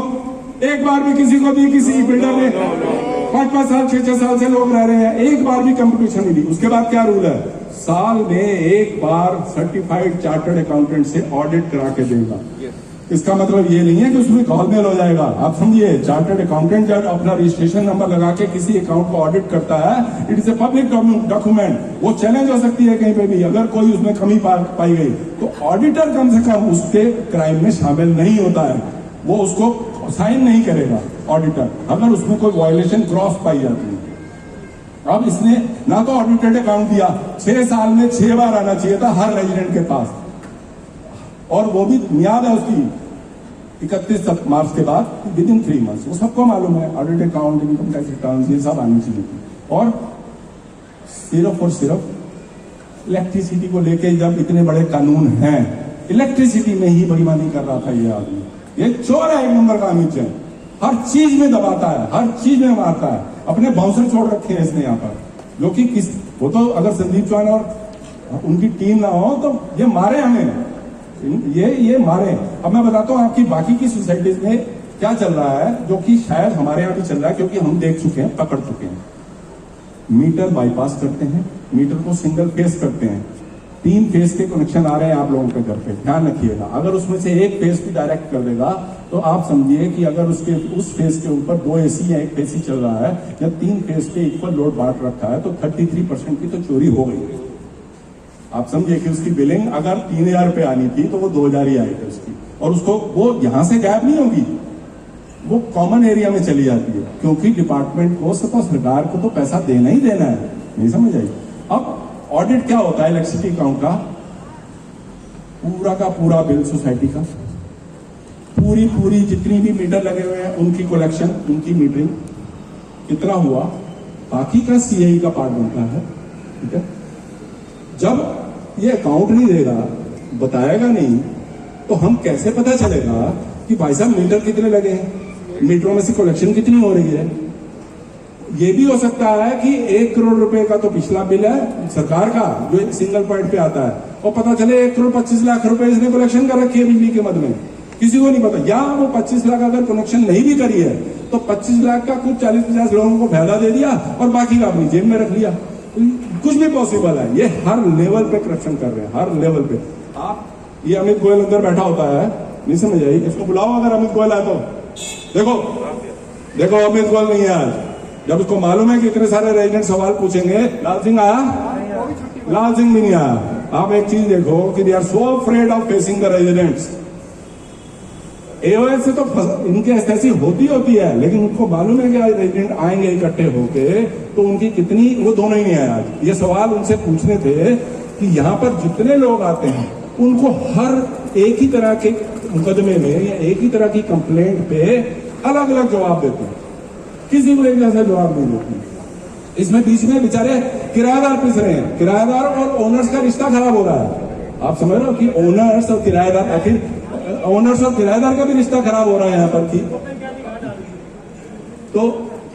एक बार भी किसी को दी? किसी बिल्डर ने 5-5 साल 6-6 साल से लोग रह रहे हैं, एक बार भी कंप्यूटेशन नहीं दी। उसके बाद क्या रूल है? साल में एक बार सर्टिफाइड चार्टर्ड अकाउंटेंट से ऑडिट करा के देगा। इसका मतलब ये नहीं है कि उसमें घोलमेल हो जाएगा। आप समझिए, चार्टर्ड अकाउंटेंट जब अपना रजिस्ट्रेशन नंबर लगा के किसी अकाउंट को ऑडिट करता है, it is a public document, वो चैलेंज हो सकती है कहीं पे भी। अगर कोई उसमें कमी पाई गई तो ऑडिटर कम से कम उसके क्राइम में शामिल नहीं होता है, वो उसको साइन नहीं करेगा ऑडिटर, अगर उसमें कोई वायलेशन क्रॉस पाई जाती है। अब इसने ना तो ऑडिटेड अकाउंट दिया, 6 साल में 6 बार आना चाहिए था हर रेजिडेंट के पास, और वो भी मियाद है उसकी 31 मार्च के बाद, विद इन 3 मंथ्स। वो सबको मालूम है, audit account, income tax return, ये सब आनी चाहिए। और सिर्फ इलेक्ट्रिसिटी को लेके जब इतने बड़े कानून हैं, इलेक्ट्रिसिटी में ही बेईमानी कर रहा था ये आदमी। ये चोर है, 1 नंबर का अमित जैन। हर चीज में दबाता है, हर चीज में मारता है। अपने बाउंसर छोड़ रखे हैं इसने यहाँ पर, जो कि वो तो अगर संदीप चौहान और उनकी टीम ना हो तो ये मारे हमें, ये मारे। अब मैं बताता हूँ आपकी बाकी की सोसाइटीज में क्या चल रहा है, जो कि शायद हमारे यहाँ भी चल रहा है, क्योंकि हम देख चुके हैं, पकड़ चुके हैं। मीटर बाईपास करते हैं, मीटर को सिंगल फेस करते हैं। 3 फेस के कनेक्शन आ रहे हैं आप लोगों के घर पे, ध्यान रखिएगा। अगर उसमें से एक फेस भी डायरेक्ट कर देगा तो आप समझिए कि अगर उस फेस के ऊपर 2 एसी या 1 एसी चल रहा है, या 3 फेस पे इक्वल लोड बांट रखा है, तो 33% की तो चोरी हो गई। आप समझिए कि उसकी बिलिंग अगर 3000 रुपये आनी थी तो वो 2000 ही आई थी उसकी, और उसको वो यहां से गायब नहीं होगी, वो कॉमन एरिया में चली जाती है, क्योंकि डिपार्टमेंट को सरकार को तो पैसा देना ही देना है। नहीं समझ आई? अब ऑडिट क्या होता है इलेक्ट्रिसिटी अकाउंट का पूरा बिल सोसाइटी का, पूरी जितनी भी मीटर लगे हुए हैं उनकी कलेक्शन, उनकी मीटरिंग कितना हुआ, बाकी का सीआई का पार्ट बनता है। ठीक है, जब ये अकाउंट नहीं देगा, बताएगा नहीं, तो हम कैसे पता चलेगा कि भाई साहब मीटर कितने लगे हैं, मीटरों में से कलेक्शन कितनी हो रही है? ये भी हो सकता है कि 1 करोड़ रुपए का तो पिछला बिल है सरकार का, जो सिंगल पॉइंट पे आता है, और पता चले 1 करोड़ 25 लाख रुपए इसने कलेक्शन कर रखी है बिजली के मद में, किसी को नहीं पता। या वो 25 लाख अगर कनेक्शन नहीं भी करी है तो 25 लाख का कुछ 40-50 लोगों को फायदा दे दिया और बाकी का अपनी जेब में रख लिया। कुछ भी पॉसिबल है। ये हर लेवल पे करप्शन कर रहे हैं, हर लेवल पे। आप ये अमित गोयल अंदर बैठा होता है, नहीं समझ आई, इसको बुलाओ अगर अमित गोयल आए तो। देखो अमित गोयल नहीं है आज, जब उसको मालूम है कि इतने सारे रेजिडेंट सवाल पूछेंगे। लाल सिंह आया? लाल सिंह भी नहीं आया। आप एक चीज देखो कि they are so afraid of facing the residents. AOs से तो इनकी ऐसी होती है, लेकिन उनको मालूम है कि आज रेजिडेंट आएंगे इकट्ठे होके, तो उनकी कितनी, वो दोनों ही नहीं आए आज। ये सवाल उनसे पूछने थे कि यहाँ पर जितने लोग आते हैं उनको हर एक ही तरह के मुकदमे में या एक ही तरह की कंप्लेंट पे अलग अलग जवाब देते हैं, किसी को एक जैसा जवाब नहीं देते। इसमें बीच में बेचारे किराएदार पिस रहे हैं, किराएदार और ओनर्स का रिश्ता खराब हो रहा है। आप समझ रहे हो कि ओनर्स और किराएदार, आखिर ओनर्स और किराएदार का भी रिश्ता खराब हो रहा है यहाँ पर की। तो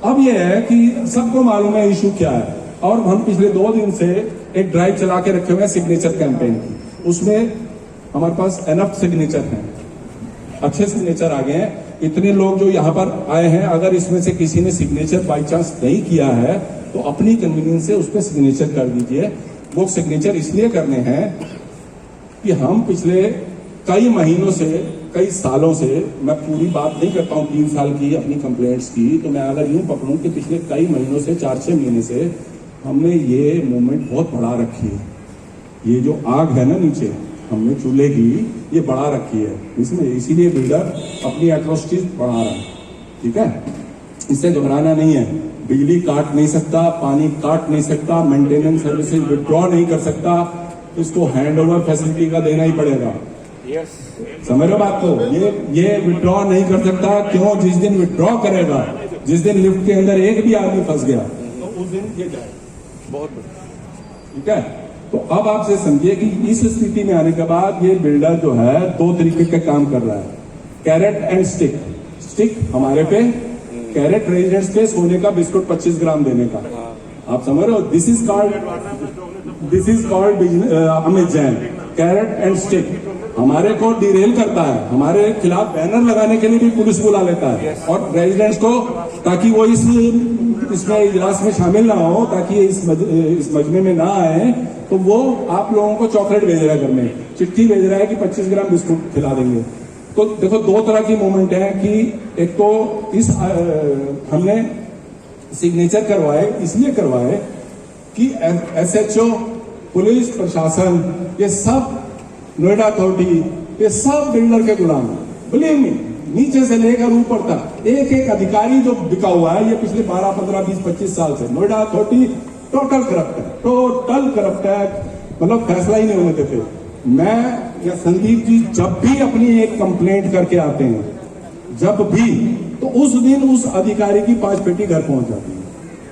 अब यह है कि सबको मालूम है इशू क्या है, और हम पिछले 2 दिन से एक ड्राइव चला के रखे हुए हैं सिग्नेचर कैंपेन की। उसमें हमारे पास एनफ सिग्नेचर हैं, अच्छे सिग्नेचर आ गए हैं। इतने लोग जो यहाँ पर आए हैं, अगर इसमें से किसी ने सिग्नेचर बाई चांस नहीं किया है तो अपनी कन्वीनियंस से उस पर सिग्नेचर कर दीजिए। वो सिग्नेचर इसलिए करने हैं कि हम पिछले कई महीनों से, कई सालों से, मैं पूरी बात नहीं करता हूँ 3 साल की अपनी कंप्लेंट्स की, तो मैं अगर यूं पकड़ूं कि पिछले कई महीनों से, 4-6 महीने से हमने ये मूवमेंट बहुत बढ़ा रखी है। ये जो आग है ना नीचे हमने चूल्हे की, ये बढ़ा रखी है इसमें, इसीलिए बिल्डर अपनी एट्रोसिटीज बढ़ा रहा है। ठीक है, इससे घबराना नहीं है। बिजली काट नहीं सकता, पानी काट नहीं सकता, मेंटेनेंस सर्विसेज विड्रॉ नहीं कर सकता, तो इसको हैंड ओवर फैसिलिटी का देना ही पड़ेगा। यस समझ रहे हो बात को? ये विड्रॉ नहीं कर सकता। क्यों? जिस दिन विड्रॉ करेगा, जिस दिन लिफ्ट के अंदर एक भी आदमी फंस गया तो उस दिन ये जाए। बहुत बढ़िया। ठीक है, तो अब आपसे समझिए कि इस स्थिति में आने के बाद ये बिल्डर जो है दो तरीके का काम कर रहा है, कैरेट एंड स्टिक। स्टिक हमारे पे, कैरेट रेजिडेंट्स पे सोने का बिस्कुट 25 ग्राम देने का। आप समझ रहे हो? This is called Amit Jain, carrot and stick. हमारे को डिरेल करता है, हमारे खिलाफ बैनर लगाने के लिए भी पुलिस बुला लेता है और रेजिडेंट्स को, ताकि वो इसमें इजलास में शामिल ना हो, ताकि इस मजमे में ना आए, तो वो आप लोगों को चॉकलेट भेज रहा है, घर में चिट्ठी भेज रहा है कि 25 ग्राम बिस्कुट खिला देंगे। तो देखो दो तरह की मूवमेंट है कि एक तो हमने सिग्नेचर करवाए, इसलिए करवाए कि SHO, पुलिस प्रशासन, ये सब नोएडा अथॉरिटी, ये सब बिल्डर के गुलाम है। बिलीव मी, नीचे से लेकर ऊपर तक एक एक अधिकारी जो बिका हुआ है, ये पिछले 12, 15, 20, 25 साल से नोएडा अथॉरिटी टोटल करप्ट है, टोटल करप्ट है। मतलब फैसला ही नहीं होने देते। मैं या संदीप जी जब भी अपनी एक कंप्लेंट करके आते हैं, जब भी, तो उस दिन उस अधिकारी की 5 पेटी घर पहुंच जाती है।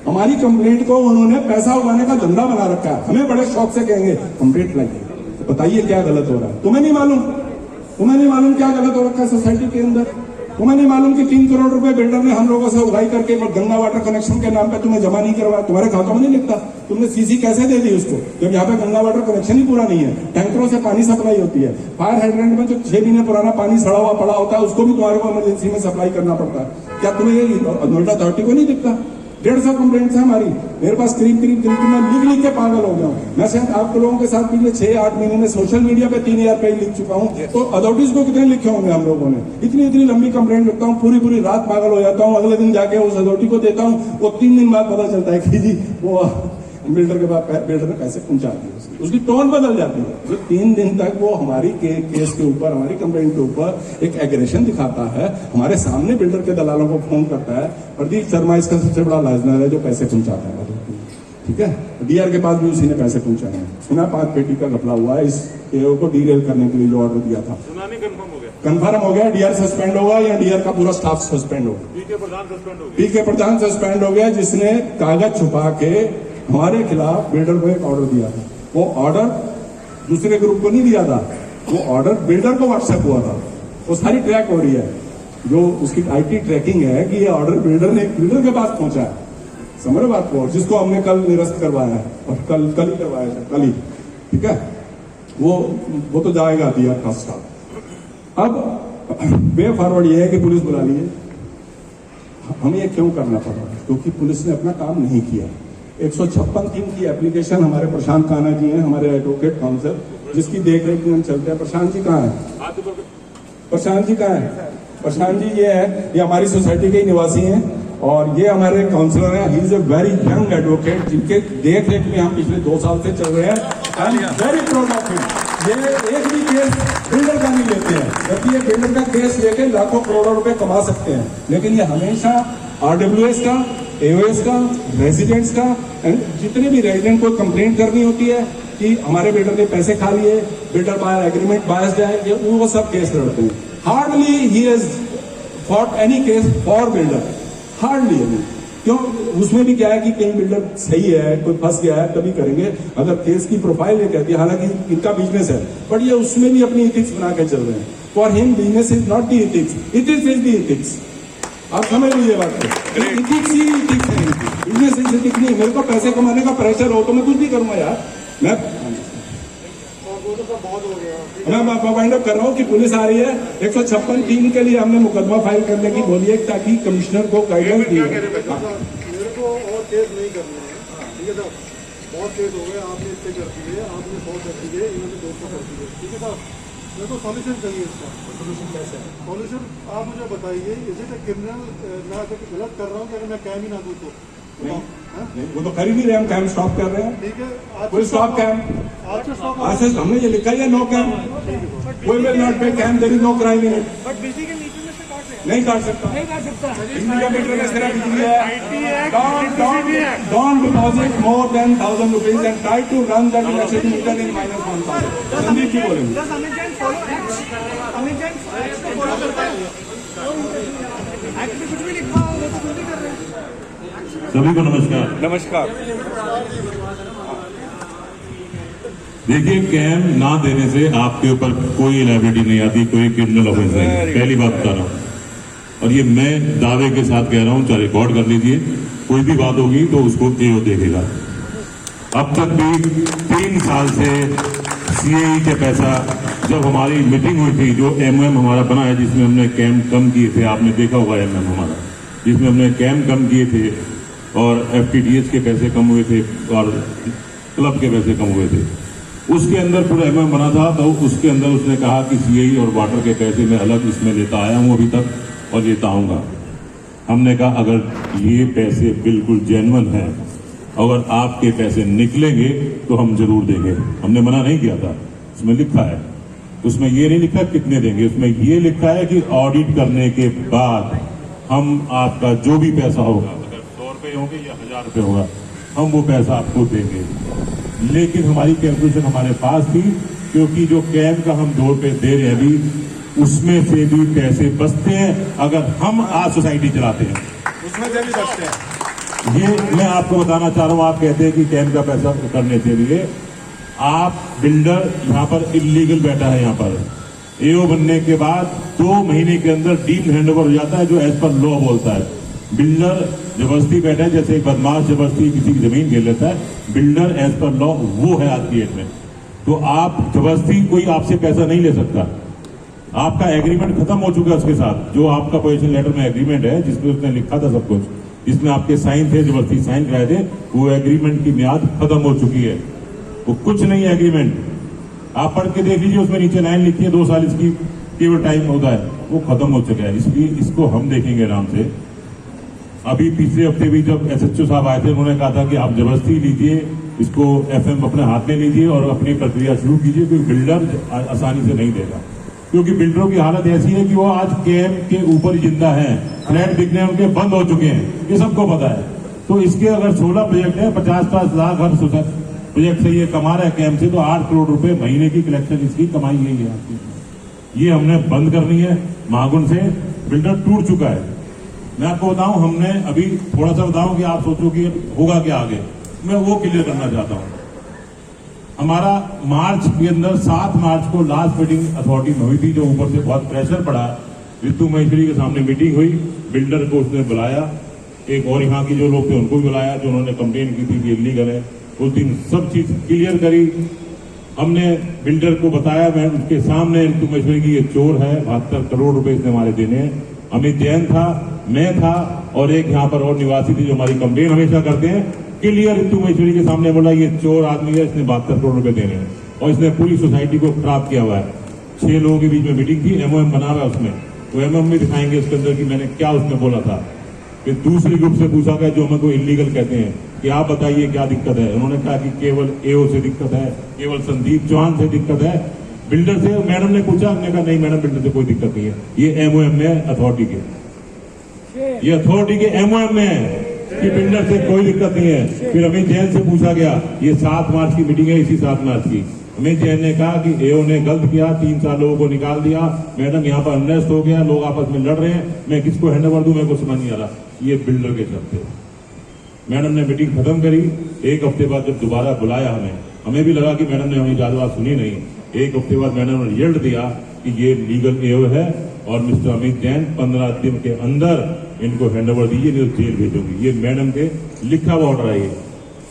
हमारी कंप्लेंट को उन्होंने पैसा उगाने का धंधा बना रखा है। हमें बड़े शौक से कहेंगे कंप्लेंट लाइए, तो बताइए क्या गलत हो रहा है। तुम्हें नहीं मालूम क्या गलत हो रखा है सोसाइटी के अंदर? तुम्हें नहीं मालूम कि 3 करोड़ रुपए बिल्डर ने हम लोगों से उगाई करके गंगा वाटर कनेक्शन के नाम पे तुम्हें जमा नहीं करवाया, तुम्हारे खातों में नहीं लिखता। तुमने सीसी कैसे दे दी उसको, जब यहाँ पे गंगा वाटर कनेक्शन ही पूरा नहीं है। टैंकरों से पानी सप्लाई होती है, फायर हाइड्रेंट में जो 6 महीने पुराना पानी सड़ा हुआ पड़ा होता है, उसको भी तुम्हारे को इमरजेंसी में सप्लाई करना पड़ता है। क्या तुम्हें नोएडा अथॉरिटी को नहीं दिखता? 150 कंप्लेंट्स है हमारी मेरे पास, करीब मैं लिख के पागल हो गया हूँ। मैं शायद आप लोगों के साथ पिछले 6-8 महीने में सोशल मीडिया पे 3000 पेज लिख चुका हूँ। तो अथॉरिटीज को कितने लिखे होंगे हम लोगों ने? इतनी लंबी कंप्लेंट लिखता हूँ, पूरी रात पागल हो जाता हूँ। अगले दिन जाके उस अथॉरिटी को देता हूँ, वो 3 दिन बाद पता चलता है कि जी वो बिल्डर के बाद बिल्डर ने पैसे पहुंचा दिए। उसकी टोन बदल जाती है। जो 3 दिन तक वो हमारी केस के ऊपर, हमारी कंप्लेंट के ऊपर एक एग्रेशन दिखाता है, हमारे सामने बिल्डर के दलालों को फोन करता है। प्रदीप शर्मा इसका सबसे बड़ा लाजनर है जो पैसे पहुंचाता है। ठीक है, डीआर के पास भी उसी ने पैसे पहुंचाए हैं। सुना 5 पेटी का घपला हुआ है। इस एओ को डीरेल करने के लिए जो ऑर्डर दिया था, कंफर्म हो गया। डीआर सस्पेंड होगा या डीआर का पूरा स्टाफ सस्पेंड होगा? पी के प्रधान सस्पेंड हो गया, जिसने कागज छुपा के हमारे खिलाफ बिल्डर को एक ऑर्डर दिया था। वो ऑर्डर दूसरे ग्रुप को नहीं दिया था, वो ऑर्डर बिल्डर को व्हाट्सएप हुआ था। वो सारी ट्रैक हो रही है, जो उसकी IT ट्रैकिंग है कि ये ऑर्डर बिल्डर के पास पहुंचा है। समझ रहे बात को? जिसको हमने कल निरस्त करवाया है, और कल ही करवाया था, कल ही। ठीक है, वो तो जाएगा दिया का स्टाफ। अब वे फॉरवर्ड ये है कि पुलिस बुला लिए। हमें ये क्यों करना पड़ा? क्योंकि पुलिस ने अपना काम नहीं किया। 156 की एप्लीकेशन हमारे प्रशांत कान्हा जी हैं, हमारे एडवोकेट काउंसिल, जिसकी देखरेख में हम चलते हैं। प्रशांत जी कहाँ है? प्रशांत जी कहाँ है? प्रशांत जी ये है, ये हमारी सोसाइटी के ही निवासी हैं और ये हमारे काउंसलर हैं। He is a very young advocate, जिनके देख रेख में हम पिछले 2 साल से चल रहे हैं। I am very proud of him. ये एक भी केस बिल्डर का नहीं लेते हैं, जबकि ये बिल्डर का केस लेके लाखों करोड़ों रुपए कमा सकते हैं, लेकिन ये हमेशा RWS का, AOS का, रेजिडेंट्स का, जितने भी रेजिडेंट को कंप्लेंट करनी होती है कि हमारे बिल्डर ने पैसे खा लिए, बिल्डर बाय एग्रीमेंट बायस्ड है, ये वो सब केस लड़ते हैं। Hardly he has fought any case for builder, hardly any. क्यों? उसमें भी क्या है कि कहीं बिल्डर सही है, कोई फंस गया है, तभी करेंगे। अगर केस की प्रोफाइल ये कहती है, हालांकि इनका बिजनेस है, बट ये उसमें भी अपनी इथिक्स बना के चल रहे हैं। For him business is not the ethics, ethics is the ethics. आप समझ लीजिए बात को, इथिक्स ही इथिक्स है, बिजनेस इज इथिक्स नहीं। मेरे को पैसे कमाने का प्रेशर हो तो मैं कुछ भी करूंगा यार। मैं वाइंड अप कर रहा हूँ कि पुलिस आ रही है। 156(3) के लिए हमने मुकदमा फाइल करने की बोली है, ताकि कमिश्नर को गाइडेंस दी। मेरे को और केस नहीं करने हैं, ठीक है साहब? बहुत केस हो गए, आपने इससे कर दिए, आपने 100 कर दिए, इन्होंने 200 कर दिए, ठीक है साहब? मेरे को सॉल्यूशन चाहिए इसका। सॉल्यूशन कैसे? सॉल्यूशन आप मुझे बताइए। Is it a criminal? मैं अगर गलत कर रहा हूँ, अगर मैं कैम ही ना दूँ तो नहीं, वो तो कर ही नहीं रहे, हम कैम स्टॉप कर रहे हैं। ठीक है, फुल स्टॉप कैम। आज से स्टॉप। आज से हमने ये लिखा है no cam, we will not pay cam, there is no crime in it. But बिजी के नीचे में से काट रहे हैं। नहीं काट सकता। बिजली का मीटर में सिर्फ बिजली है। Don't deposit more than 1000 rupees and try to run that electricity meter in -1000। Sandeep ji बोलेंगे। सभी को नमस्कार। नमस्कार। देखिए, कैम ना देने से आपके ऊपर कोई लायबिलिटी नहीं आती, कोई क्रिमिनल ऑफेंस नहीं। पहली बात बता रहा हूँ, और ये मैं दावे के साथ कह रहा हूँ, चाहे रिकॉर्ड कर लीजिए। कोई भी बात होगी तो उसको एओ देखेगा। अब तक भी 3 साल से सीएई के पैसा, जब हमारी मीटिंग हुई थी, जो एमओएम हमारा बना है जिसमें हमने कैम कम किए थे, आपने देखा होगा एमओएम हमारा, जिसमें हमने कैम कम किए थे और एफटीडीएच के पैसे कम हुए थे और क्लब के पैसे कम हुए थे। उसके अंदर पूरा एमओएम बना था, तो उसके अंदर उसने कहा कि सीएई और वाटर के पैसे मैं अलग इसमें लेता आया हूं अभी तक और लेता आऊंगा। हमने कहा अगर ये पैसे बिल्कुल जेन्युइन हैं, अगर आपके पैसे निकलेंगे तो हम जरूर देंगे। हमने मना नहीं किया था। उसमें लिखा है, उसमें ये नहीं लिखा कितने देंगे, उसमें ये लिखा है कि ऑडिट करने के बाद हम आपका जो भी पैसा होगा, अगर 100 रुपये होंगे या 1000 रुपये होगा, हम वो पैसा आपको देंगे। लेकिन हमारी कैलकुलेशन हमारे पास थी, क्योंकि जो कैम का हम 2 रुपये दे रहे हैं अभी, उसमें से भी पैसे बचते हैं अगर हम आज सोसाइटी चलाते हैं, उसमें से भी बचते हैं। ये मैं आपको बताना चाह रहा हूं। आप कहते हैं कि कैम का पैसा करने के लिए, आप बिल्डर यहाँ पर इलीगल बैठा है। यहाँ पर एओ बनने के बाद 2 महीने के अंदर डीम हैंडओवर हो जाता है, जो एज पर लॉ बोलता है। बिल्डर जबरदस्ती बैठा है, जैसे एक बदमाश जबरदस्ती किसी की जमीन घेर लेता है, बिल्डर एज पर लॉ वो है आज की डेट में। तो आप जबरदस्ती, कोई आपसे पैसा नहीं ले सकता। आपका एग्रीमेंट खत्म हो चुका है उसके साथ, जो आपका पोजीशन लेटर में एग्रीमेंट है जिसमें उसने लिखा था सब कुछ, जिसमें आपके साइन थे, जबरदस्ती साइन कराए थे, वो एग्रीमेंट की मियाद खत्म हो चुकी है। वो कुछ नहीं है एग्रीमेंट। आप पढ़ के देख लीजिए, उसमें नीचे लाइन लिखी है 2 साल इसकी केवल टाइम होता है, वो खत्म हो चुका है। इसलिए इसको हम देखेंगे आराम से। अभी पिछले हफ्ते भी जब एसएचओ साहब आए थे, उन्होंने कहा था कि आप जबरदस्ती लीजिए, इसको एफएम अपने हाथ में लीजिए और अपनी प्रक्रिया शुरू कीजिए, क्योंकि बिल्डर आसानी से नहीं देगा। क्योंकि बिल्डरों की हालत ऐसी है कि वो आज कैम के ऊपर ही जिंदा है। फ्लैट बिकने उनके बंद हो चुके हैं, ये सबको पता है। तो इसके अगर 16 प्रोजेक्ट है, 50-50 लाख हर प्रोजेक्ट से ये कमा रहा है कैम से, तो 8 करोड़ रुपए महीने की कलेक्शन इसकी कमाई यही है आपकी। ये हमने बंद करनी है। महागुण से बिल्डर टूट चुका है। मैं आपको बताऊं, हमने अभी थोड़ा सा बताऊं कि आप सोचो कि होगा क्या आगे, मैं वो क्लियर करना चाहता हूं। हमारा मार्च के अंदर 7 मार्च को लास्ट मीटिंग अथॉरिटी में हुई थी, जो ऊपर से बहुत प्रेशर पड़ा। रितु महेश्वरी के सामने मीटिंग हुई, बिल्डर को उसने बुलाया, एक और यहाँ की जो लोग थे उनको भी बुलाया, जो उन्होंने कंप्लेन की थी कि इलीगल है। उस दिन सब चीज क्लियर करी। हमने बिल्डर को बताया, मैं उसके सामने रितु महेश्वरी की ये चोर है, 72 करोड़ रुपए इसने हमारे देने हैं। अमित जैन था, मैं था और एक यहाँ पर और निवासी थी जो हमारी कंप्लेन हमेशा करते हैं। क्लियर रितु महेश्वरी के सामने बोला ये चोर आदमी है, इसने 72 करोड़ रुपए देने हैं और इसने पूरी सोसाइटी को खराब किया हुआ है। 6 लोगों के बीच में मीटिंग थी, एमओएम बना हुआ है उसमें, तो एमओएम में दिखाएंगे उसके अंदर कि मैंने क्या उसमें बोला था। फिर दूसरे ग्रुप से पूछा गया जो हमें को इलीगल कहते हैं कि आप बताइए क्या दिक्कत है। उन्होंने कहा कि केवल एओ से दिक्कत है, केवल संदीप चौहान से दिक्कत है। बिल्डर से मैडम ने पूछा, हमने कहा नहीं मैडम बिल्डर से कोई दिक्कत नहीं है, ये एमओएम में अथॉरिटी के, ये अथॉरिटी के एमओएम में है कि बिल्डर से कोई दिक्कत नहीं है। फिर अमित जैन से पूछा गया, ये 7 मार्च की मीटिंग है, इसी 7 मार्च की। अमित जैन ने कहा कि एओ ने गलत किया, 3 साल लोगों को निकाल दिया, मैडम यहाँ पर अनरेस्ट हो गया, लोग आपस में लड़ रहे हैं, मैं किसको हैंडओवर दूं, मेरे को समझ नहीं आ रहा। ये बिल्डर के चलते मैडम ने मीटिंग खत्म करी। 1 हफ्ते बाद जब दोबारा बुलाया हमें भी लगा कि मैडम ने हमारी ज्यादा बात सुनी नहीं। 1 हफ्ते बाद मैडम ने रिजल्ट दिया कि ये लीगल एओ है और मिस्टर अमित जैन 15 दिन के अंदर इनको हैंडओवर दीजिए, नहीं तो जेल भेजूंगी। ये मैडम के लिखा हुआ ऑर्डर है, ये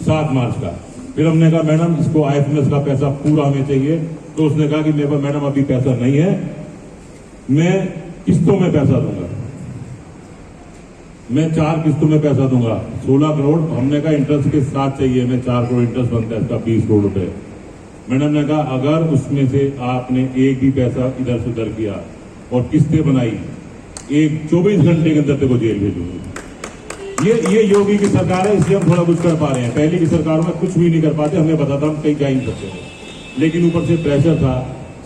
7 मार्च का। फिर हमने कहा मैडम इसको आईएफएमएस का पैसा पूरा हमें चाहिए, तो उसने कहा कि मेरे पास मैडम अभी पैसा नहीं है, मैं किस्तों में पैसा दूंगा, मैं 4 किस्तों में पैसा दूंगा, 16 करोड़। हमने कहा इंटरेस्ट के साथ चाहिए, मैं 4 करोड़ इंटरेस्ट बनता है इसका 20 करोड़ रुपए। मैडम ने कहा अगर उसमें से आपने एक भी पैसा इधर से उधर किया और किस्तें बनाई, 24 घंटे के अंदर तेको जेल भेजूंगी। ये योगी की सरकार है, इसलिए हम थोड़ा कुछ कर पा रहे हैं। पहले की सरकार में कुछ भी नहीं कर पाते, हमें पता था हम कहीं जा ही नहीं सकते थे, लेकिन ऊपर से प्रेशर था,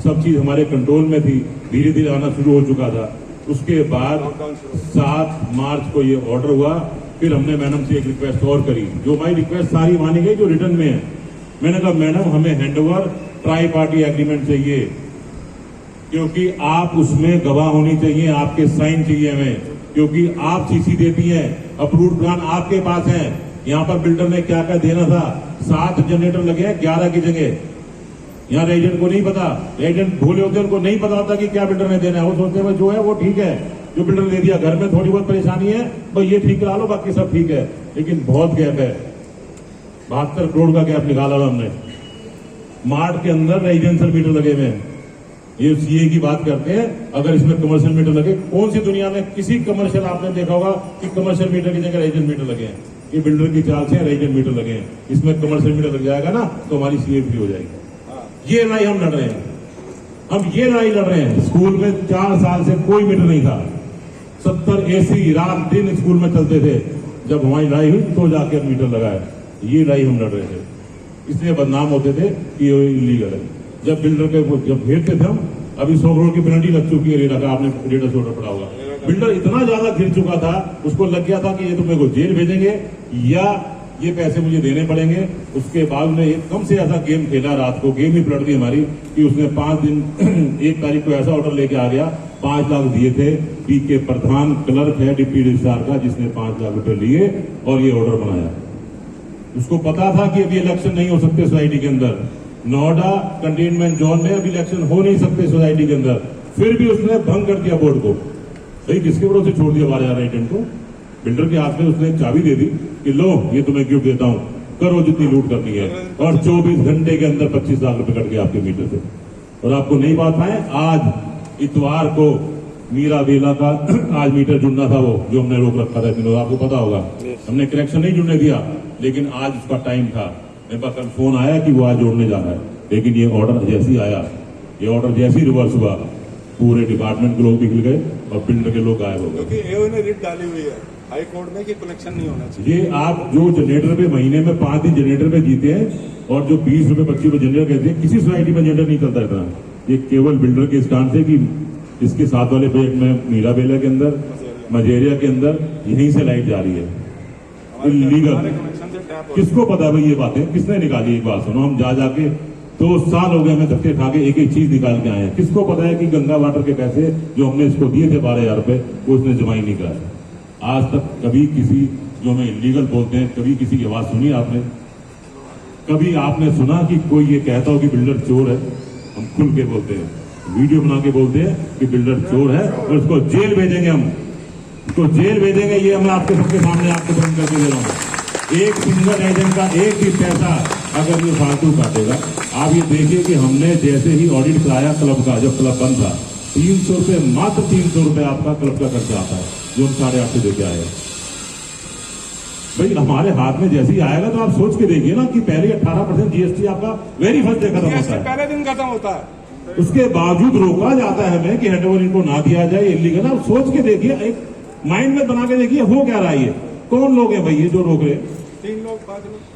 सब चीज हमारे कंट्रोल में थी, धीरे धीरे आना शुरू हो चुका था। उसके बाद 7 मार्च को ये ऑर्डर हुआ। फिर हमने मैडम से एक रिक्वेस्ट और करी, जो हमारी रिक्वेस्ट सारी मानी गई, जो रिटर्न में है। मैंने कहा मैडम हमें हैंडओवर ट्राई पार्टी एग्रीमेंट चाहिए, क्योंकि आप उसमें गवाह होनी चाहिए, आपके साइन चाहिए हमें, क्योंकि आप सीसी देती हैं, अप्रूव्ड प्लान आपके पास है। यहाँ पर बिल्डर ने क्या क्या देना था, 7 जनरेटर लगे हैं 11 की जगह। यहाँ रेजिडेंट को नहीं पता, रेजिडेंट भूले होते हैं, उनको नहीं पता होता कि क्या बिल्डर ने देना है। वो सोचते हैं जो है वो ठीक है, जो बिल्डर ने दे दिया, घर में थोड़ी बहुत परेशानी है तो ये ठीक करा लो, बाकी सब ठीक है। लेकिन बहुत गैप है, 72 करोड़ का गैप निकाला हुआ हमने। मार्ट के अंदर रेजिडेंशियल मीटर लगे हुए हैं। ये सीए की बात करते हैं, अगर इसमें कमर्शियल मीटर लगे, कौन सी दुनिया में किसी कमर्शियल आपने देखा होगा कि कमर्शियल मीटर की जगह रेजिडेंट मीटर लगे हैं? ये बिल्डर की चाल से रेजिडेंट मीटर लगे हैं। इसमें कमर्शियल मीटर लग जाएगा ना तो हमारी सीए फ्री हो जाएगी। ये लड़ाई हम लड़ रहे हैं, हम ये लड़ाई लड़ रहे हैं। स्कूल में 4 साल से कोई मीटर नहीं था, 70 एसी रात दिन स्कूल में चलते थे। जब हमारी लड़ाई हुई तो जाके मीटर लगाया। ये लड़ाई हम लड़ रहे थे, इसलिए बदनाम होते थे कि ये इलीगल है। जब बिल्डर के जब घेरते थे हम, अभी 100 करोड़ की पेनल्टी लग चुकी है रेरा का, आपने रेडर्स ऑर्डर पड़ा होगा। बिल्डर इतना ज्यादा घिर चुका था, उसको लग गया था कि ये तो मेरे को जेल भेजेंगे या ये पैसे मुझे देने पड़ेंगे। उसके बाद में एकदम से ऐसा गेम खेला, रात को गेम ही पलट दी हमारी, कि उसने 5 दिन 1 तारीख को ऐसा ऑर्डर लेके आ गया, 5 लाख दिए थे। पीके प्रधान क्लर्क है डिप्टी रजिस्ट्रार का, जिसने 5 लाख रुपए लिए और ये ऑर्डर बनाया। उसको पता था कि अभी इलेक्शन नहीं हो सकते सोसाइटी के अंदर, नोएडा कंटेनमेंट जोन में अभी इलेक्शन हो नहीं सकते सोसाइटी के अंदर, फिर भी उसने भंग कर दिया बोर्ड को। भाई किसके भरोसे छोड़ दिया 12,000 एजेंट को? बिल्डर के हाथ में उसने चाबी दे दी कि लो ये तुम्हें गिफ्ट देता हूं, करो जितनी लूट करनी है। और 24 घंटे के अंदर 25 लाख रुपए कट गए आपके मीटर से। और आपको नहीं बात पाए, आज इतवार को मीरा बेला का आज मीटर जुड़ना था, वो जो हमने रोक रखा था दिनों, आपको पता होगा। हमने कनेक्शन नहीं जुड़ने दिया, लेकिन आज उसका टाइम था। मेरे पास कल फोन आया कि वो आज जोड़ने जाना है, लेकिन ये ऑर्डर जैसे ही आया, ये ऑर्डर जैसे ही रिवर्स हुआ, पूरे डिपार्टमेंट के लोग निकल गए और बिल्डर के लोग गायब हो गए। क्योंकि एओ ने रिट डाली हुई है हाई कोर्ट में कि कनेक्शन नहीं होना चाहिए। ये आप जो जनरेटर पे महीने में 5 दिन जनरेटर पे जीते हैं, और जो 20 रुपए 25 रुपए जनरेटर कहते हैं, किसी सोसाइटी में जनरेटर नहीं चलता इतना। ये केवल बिल्डर के स्टैंड से कि इसके साथ वाले प्रोजेक्ट में मीरा बेला के अंदर, मजेरिया के अंदर यहीं से लाइट जा रही है इलीगल। किसको पता भाई ये बातें किसने निकाली? एक बात सुनो, हम जा जाके 2 साल हो गए हमें धक्के खा के एक एक चीज निकाल के आए हैं। किसको पता है कि गंगा वाटर के पैसे जो हमने इसको दिए थे 12,000 रुपए, वो उसने जमा ही नहीं करा। आज तक कभी किसी जो हमें इलीगल बोलते हैं, कभी किसी की आवाज सुनी आपने? कभी आपने सुना कि कोई ये कहता हो कि बिल्डर चोर है? हम खुल के बोलते हैं, वीडियो बना के बोलते हैं कि बिल्डर चोर है और उसको जेल भेजेंगे, हम उसको जेल भेजेंगे। ये मैं आपके सबके सामने आपको बंद करके दे रहा हूँ। एक सिंगल एजेंट का एक भी पैसा अगर ये फालतू काटेगा, आप ये देखिए कि हमने जैसे ही ऑडिट कराया क्लब का, जब क्लब बंद था, 300 रुपए, मात्र 300 रुपए आपका क्लब का खर्चा आता है, जो हम 8.5 से देके आए। भाई हमारे हाथ में जैसे ही आएगा तो आप सोच के देखिए ना कि पहले 18% जीएसटी आपका वेरी फर्स्ट डे खत्म होता है, पहले दिन खत्म होता है। उसके बावजूद रोका जाता है हमें कि हैंडओवर इनको ना दिया जाए, इलीगल। आप सोच के देखिए, एक माइंड में बना के देखिए हो क्या रहा है। ये कौन लोग हैं भाई ये जो रोक रहे हैं? 3 लोग 5 लोग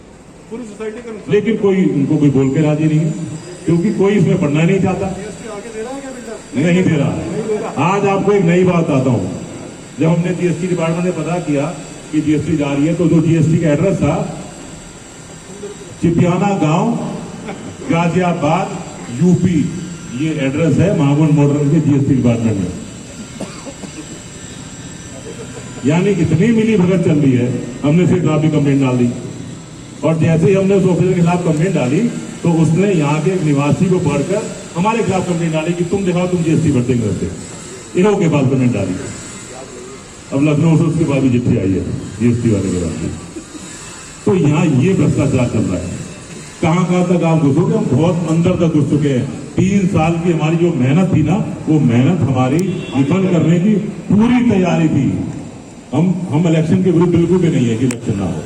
पूरी सोसाइटी का नुकसान। लेकिन कोई उनको कोई बोल के राजी नहीं है, क्योंकि कोई इसमें पढ़ना नहीं चाहता, आगे दे रहा है क्या बिल्डर? नहीं दे रहा। आज आपको एक नई बात बताता हूँ, जब हमने जीएसटी डिपार्टमेंट ने पता किया कि जीएसटी जा रही है, तो जो जीएसटी का एड्रेस था चिपियाना गांव, गाजियाबाद, यूपी, ये एड्रेस है महागुण मॉडर्न के जीएसटी डिपार्टमेंट में। यानी इतनी मिली भगत चल रही है। हमने सिर्फ ट्रैफिक कंप्लेंट डाल दी, और जैसे ही हमने उस ऑफिसर के खिलाफ कंप्लेंट डाली तो उसने यहाँ के एक निवासी को पढ़कर हमारे खिलाफ कंप्लेंट डाली कि तुम दिखाओ तुम जीएसटी भरते करते। इन्हों के पास कंप्लेंट डाली। अब लखनऊ से उसके बाद भी चिट्ठी आई है जीएसटी वाले के बाद। तो यहाँ ये भ्रष्टाचार चल रहा है। कहां कहां तक आप घुसोगे? हम बहुत अंदर तक घुस चुके हैं। 3 साल की हमारी जो मेहनत थी ना, वो मेहनत हमारी विफल करने की पूरी तैयारी थी। हम इलेक्शन के विरुद्ध बिल्कुल भी नहीं है कि इलेक्शन ना हो,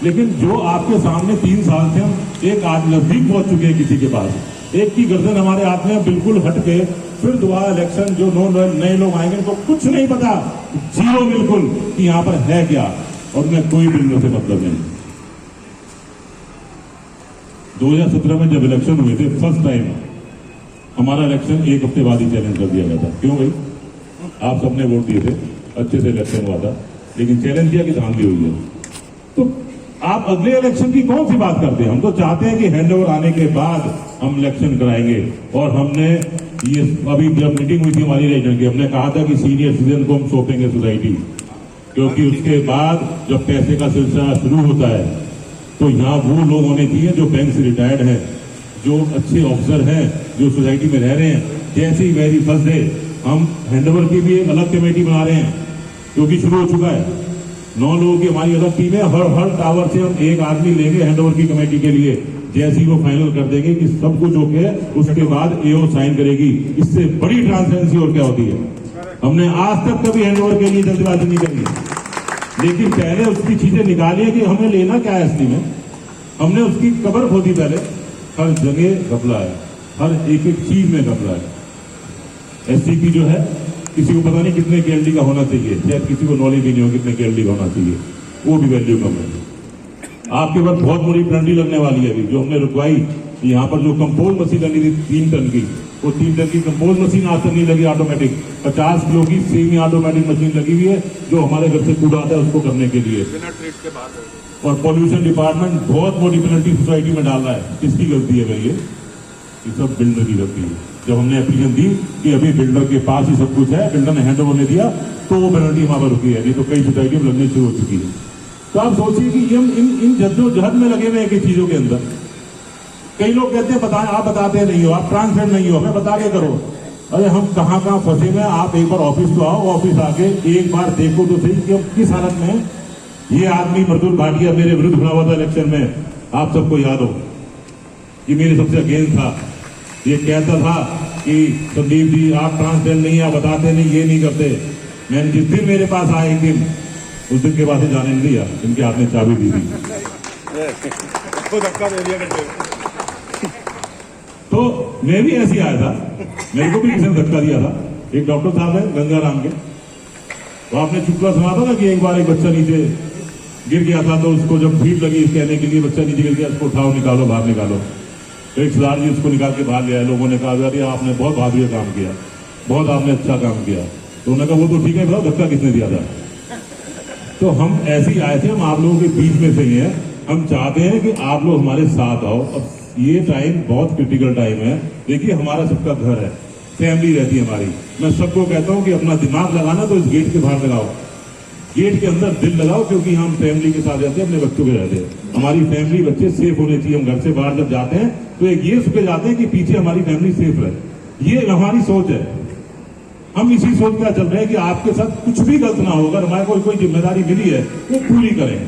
लेकिन जो आपके सामने 3 साल से हम एक आज नजदीक पहुंच चुके हैं किसी के पास, एक की गर्दन हमारे हाथ में बिल्कुल हट के, फिर दोबारा इलेक्शन जो नए लोग आएंगे उनको कुछ नहीं पता, जीरो बिल्कुल कि यहाँ पर है क्या, और उन्हें कोई बिल्डर से मतलब नहीं। 2017 में जब इलेक्शन हुए थे फर्स्ट टाइम, हमारा इलेक्शन 1 हफ्ते बाद ही चैलेंज कर दिया गया था। क्यों भाई? आप सबने वोट दिए थे, अच्छे से इलेक्शन हुआ था, लेकिन चैलेंज किया कि धांधली हुई है। तो आप अगले इलेक्शन की कौन सी बात करते हैं? हम तो चाहते हैं कि हैंडओवर आने के बाद हम इलेक्शन कराएंगे। और हमने ये अभी जब मीटिंग हुई थी हमारी रेजिडेंट की, हमने कहा था कि सीनियर सिटीजन को हम सौंपेंगे सोसाइटी, क्योंकि उसके बाद जब पैसे का सिलसिला शुरू होता है तो यहाँ वो लोग होने चाहिए जो बैंक से रिटायर्ड हैं, जो अच्छे ऑफिसर हैं, जो सोसाइटी में रह रहे हैं। जैसे ही वेरी फर्स्ट डे हम हैंडओवर की भी एक अलग कमेटी बना रहे हैं, क्योंकि शुरू हो चुका है। 9 लोगों की हमारी अलग टीम है। हर टावर से हम एक आदमी लेंगे हैंडओवर की कमेटी के लिए। जैसे ही वो फाइनल कर देंगे कि सब कुछ ओके है, उसके बाद एओ साइन करेगी। इससे बड़ी ट्रांसपेरेंसी और क्या होती है? हमने आज तक कभी हैंडओवर के लिए जल्दबाजी नहीं करी, लेकिन पहले उसकी चीजें निकाली है कि हमें लेना क्या है असली में। हमने उसकी कबर खोदी पहले। हर जगह घपला है, हर एक चीज में घपला है। एससीपी जो है, किसी को पता नहीं कितने केएलडी का होना चाहिए, शायद किसी को नॉलेज भी नहीं हो कितने केएलडी का होना चाहिए, वो भी वैल्यू कम है। आपके पास बहुत बड़ी पेनल्टी लगने वाली है अभी, जो हमने रुकवाई। यहाँ पर जो कंपोज मशीन लगी थी 3 टन की, वो 3 टन की कंपोज मशीन आज तक नहीं लगी ऑटोमेटिक। 50 किलो की सेमी ऑटोमेटिक मशीन लगी हुई है, जो हमारे घर से कूड़ा आता है उसको करने के लिए। और पॉल्यूशन डिपार्टमेंट बहुत बड़ी पेनल्टी सोसाइटी में डाल रहा है। किसकी गलती है भाई? ये सब बिल्डर की गलती है। जब हमने एप्लीकेशन दी कि अभी बिल्डर के पास ही सब कुछ है, बिल्डर ने हैंडओवर नहीं दिया, तो वो पेनल्टी वहां पर रुकी है, नहीं तो कई सोसाइटी में लगनी शुरू हो चुकी है। तो आप सोचिए कि हम इन जद्दोजहद में लगे हुए हैं कि चीजों के अंदर। कई लोग कहते हैं बताएं, आप बताते नहीं हो, आप ट्रांसपेरेंट नहीं हो, हमें बता के करो। अरे हम कहाँ फंसे हुए हैं। आप एक बार ऑफिस तो आओ, ऑफिस आके एक बार देखो तो सही कि हम किस हालत में हैं। ये आदमी मृदुल भाटिया मेरे विरुद्ध खड़ा हुआ था इलेक्शन में, आप सबको याद हो, कि मेरे सबसे अगेंस्ट था। ये कहता था कि संदीप जी आप ट्रांसपेरेंट नहीं, आप बताते नहीं, ये नहीं करते। मैंने जिस दिन मेरे पास आए एक दिन, उस दिन के बाद से जाने नहीं दिया, इनके हाथ में चाबी दी थी। धक्का दे दिया। तो मैं भी ऐसे आया था, मेरे को भी किसी ने धक्का दिया था। एक डॉक्टर साहब है गंगाराम के, तो आपने चुटकुला सुना था ना कि एक बार एक बच्चा नीचे गिर गया था, तो उसको जब भीड़ लगी कहने के लिए बच्चा नीचे गिर गया, उसको उठाओ, निकालो, बाहर निकालो। तो एक सरदार जी उसको निकाल के बाहर ले आए। लोगों ने कहा अरे आपने बहुत बहादुरी काम किया, बहुत आपने अच्छा काम किया। तो उन्होंने कहा वो तो ठीक है, बताओ धक्का किसने दिया था? तो हम ऐसे ही आए थे, हम आप लोगों के बीच में से ही हैं। हम चाहते हैं कि आप लोग हमारे साथ आओ। अब ये टाइम बहुत क्रिटिकल टाइम है। देखिए हमारा सबका घर है, फैमिली रहती है हमारी। मैं सबको कहता हूं कि अपना दिमाग लगाना तो इस गेट के बाहर लगाओ, गेट के अंदर दिल लगाओ, क्योंकि हम फैमिली के साथ रहते हैं, अपने बच्चों के रहते हैं। हमारी फैमिली बच्चे सेफ होने चाहिए। हम घर से बाहर जब जाते हैं तो एक ये सोच जाते हैं कि पीछे हमारी फैमिली सेफ रहे। ये हमारी सोच है। हम इसी सोच का चल रहे हैं कि आपके साथ कुछ भी गलत ना हो। अगर हमारे को कोई जिम्मेदारी मिली है वो पूरी करें,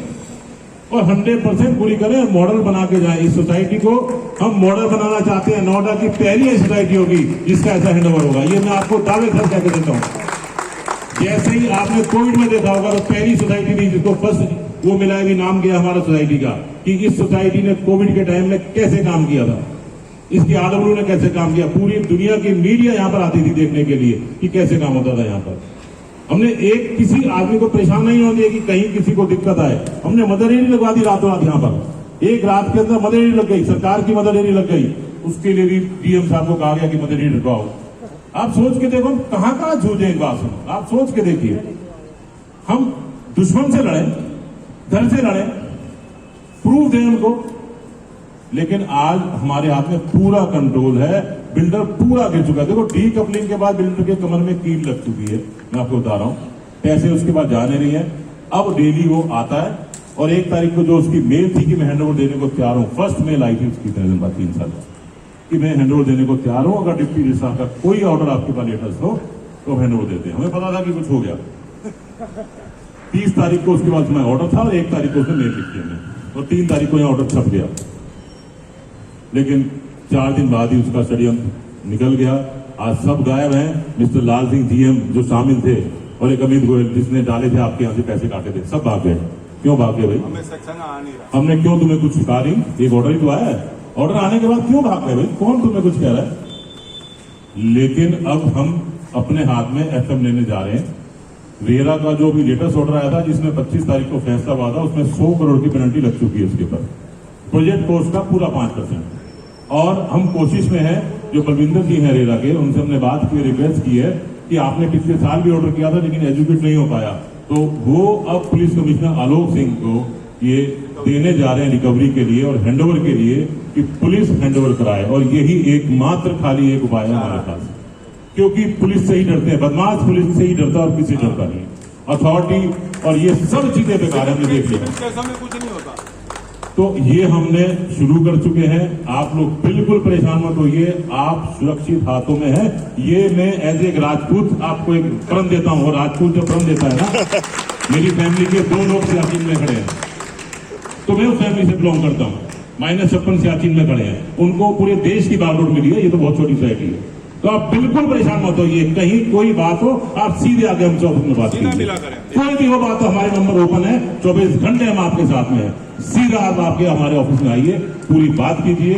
और 100% पूरी करें, मॉडल बना के जाए। इस सोसाइटी को हम मॉडल बनाना चाहते हैं। नोएडा की पहली सोसाइटी होगी जिसका ऐसा हैंडओवर होगा, ये मैं आपको दावे से कह के देता हूं। जैसे ही आपने कोविड में देखा होगा, तो पहली सोसाइटी थी जिसको फर्स्ट वो मिला भी नाम गया हमारा सोसाइटी का, कि इस सोसाइटी ने कोविड के टाइम में कैसे काम किया था, इसकी आरडब्ल्यू ने कैसे काम किया। पूरी दुनिया की मीडिया यहाँ पर आती थी देखने के लिए कि कैसे काम होता था यहाँ पर। हमने एक किसी आदमी को परेशान नहीं होने दिया कि कहीं किसी को दिक्कत आए। हमने मदर डेयरी लगवा दी रातों रात। यहाँ पर एक रात के अंदर मदर डेयरी लग गई, सरकार की मदर डेयरी लग गई। उसके लिए भी डीएम साहब को कहा गया कि मदर डेयरी लगवाओ। आप सोच के देखो हम कहां जूझे एक बात सुनो, आप सोच के देखिए। हम दुश्मन से लड़े, घर से लड़े, प्रूफ दें उनको, लेकिन आज हमारे हाथ में पूरा कंट्रोल है। बिल्डर पूरा गिर चुका है। देखो डी कपलिंग के बाद बिल्डर के कमर में कील लग चुकी है, मैं आपको बता रहा हूं। पैसे उसके बाद जाने नहीं है। अब डेली वो आता है, और 1 तारीख को जो उसकी मेल थी कि मैं हैंडओवर देने को तैयार हूं, फर्स्ट मेल आई थी उसकी 3 साल कि मैं हैंडओवर देने को तैयार हूं। अगर डिप्टी रजिस्ट्रार का कोई ऑर्डर आपके पास लेटर्स हो तो हैंडओवर देते हैं। हमें पता था कि कुछ हो गया। 30 तारीख को उसके बाद मैं ऑर्डर था, और 1 तारीख को उसने मेल लिख दिया, और 3 तारीख को यहां ऑर्डर छप गया। लेकिन 4 दिन बाद ही उसका षड्यंत्र निकल गया। आज सब गायब हैं। मिस्टर लाल सिंह जीएम जो शामिल थे, और एक अमित गोयल जिसने डाले थे आपके यहाँ से पैसे काटे थे, सब भाग गए। क्यों भाग गए भाई? हमें सेक्शन आ नहीं रहा। हमने क्यों तुम्हें कुछ सिखा रही? एक ऑर्डर ही तो आया है। ऑर्डर आने के बाद क्यों भाग गए भाई? कौन तुम्हें कुछ कह रहा है? लेकिन अब हम अपने हाथ में एफएम लेने जा रहे हैं। रेरा का जो भी लेटेस्ट ऑर्डर आया था, जिसमें 25 तारीख को फैसला हुआ था, उसमें 100 करोड़ की पेनल्टी लग चुकी है उसके ऊपर, प्रोजेक्ट कोस्ट का पूरा 5%। और हम कोशिश में हैं, जो बलविंदर जी हैं रेरा के, उनसे हमने बात की, रिक्वेस्ट की है कि आपने पिछले साल भी ऑर्डर किया था लेकिन एजुकेट नहीं हो पाया, तो वो अब पुलिस कमिश्नर आलोक सिंह को ये देने जा रहे हैं रिकवरी के लिए और हैंडओवर के लिए कि पुलिस हैंडओवर कराए। और यही एकमात्र खाली एक उपाय है हमारे पास, क्योंकि पुलिस से ही डरते हैं, बदमाश पुलिस से ही डरता है और किसी डरता नहीं। अथॉरिटी और ये सब चीजें बेकार हमने देख लिया, कुछ नहीं होता। तो ये हमने शुरू कर चुके हैं। आप लोग बिल्कुल परेशान मत होइए, आप सुरक्षित हाथों में है। ये मैं एज एक राजपूत आपको एक प्रण देता हूँ, और राजपूत जो प्रण देता है ना, मेरी फैमिली के 2 लोग सियाचिन में खड़े हैं, तो मैं उस फैमिली से बिलोंग करता हूँ। -56 सियाचिन में खड़े हैं, उनको पूरे देश की बागडोर मिली है। ये तो बहुत छोटी सोसाइटी है, तो आप बिल्कुल परेशान मत होइए। कहीं कोई बात हो आप सीधे आगे हमसे ऑफिस में बात कीजिए, कोई भी हो बात हो, हमारे नंबर ओपन है, 24 घंटे हम आपके साथ में हैं। सीधा आप आपके हमारे ऑफिस में आइए, पूरी बात कीजिए,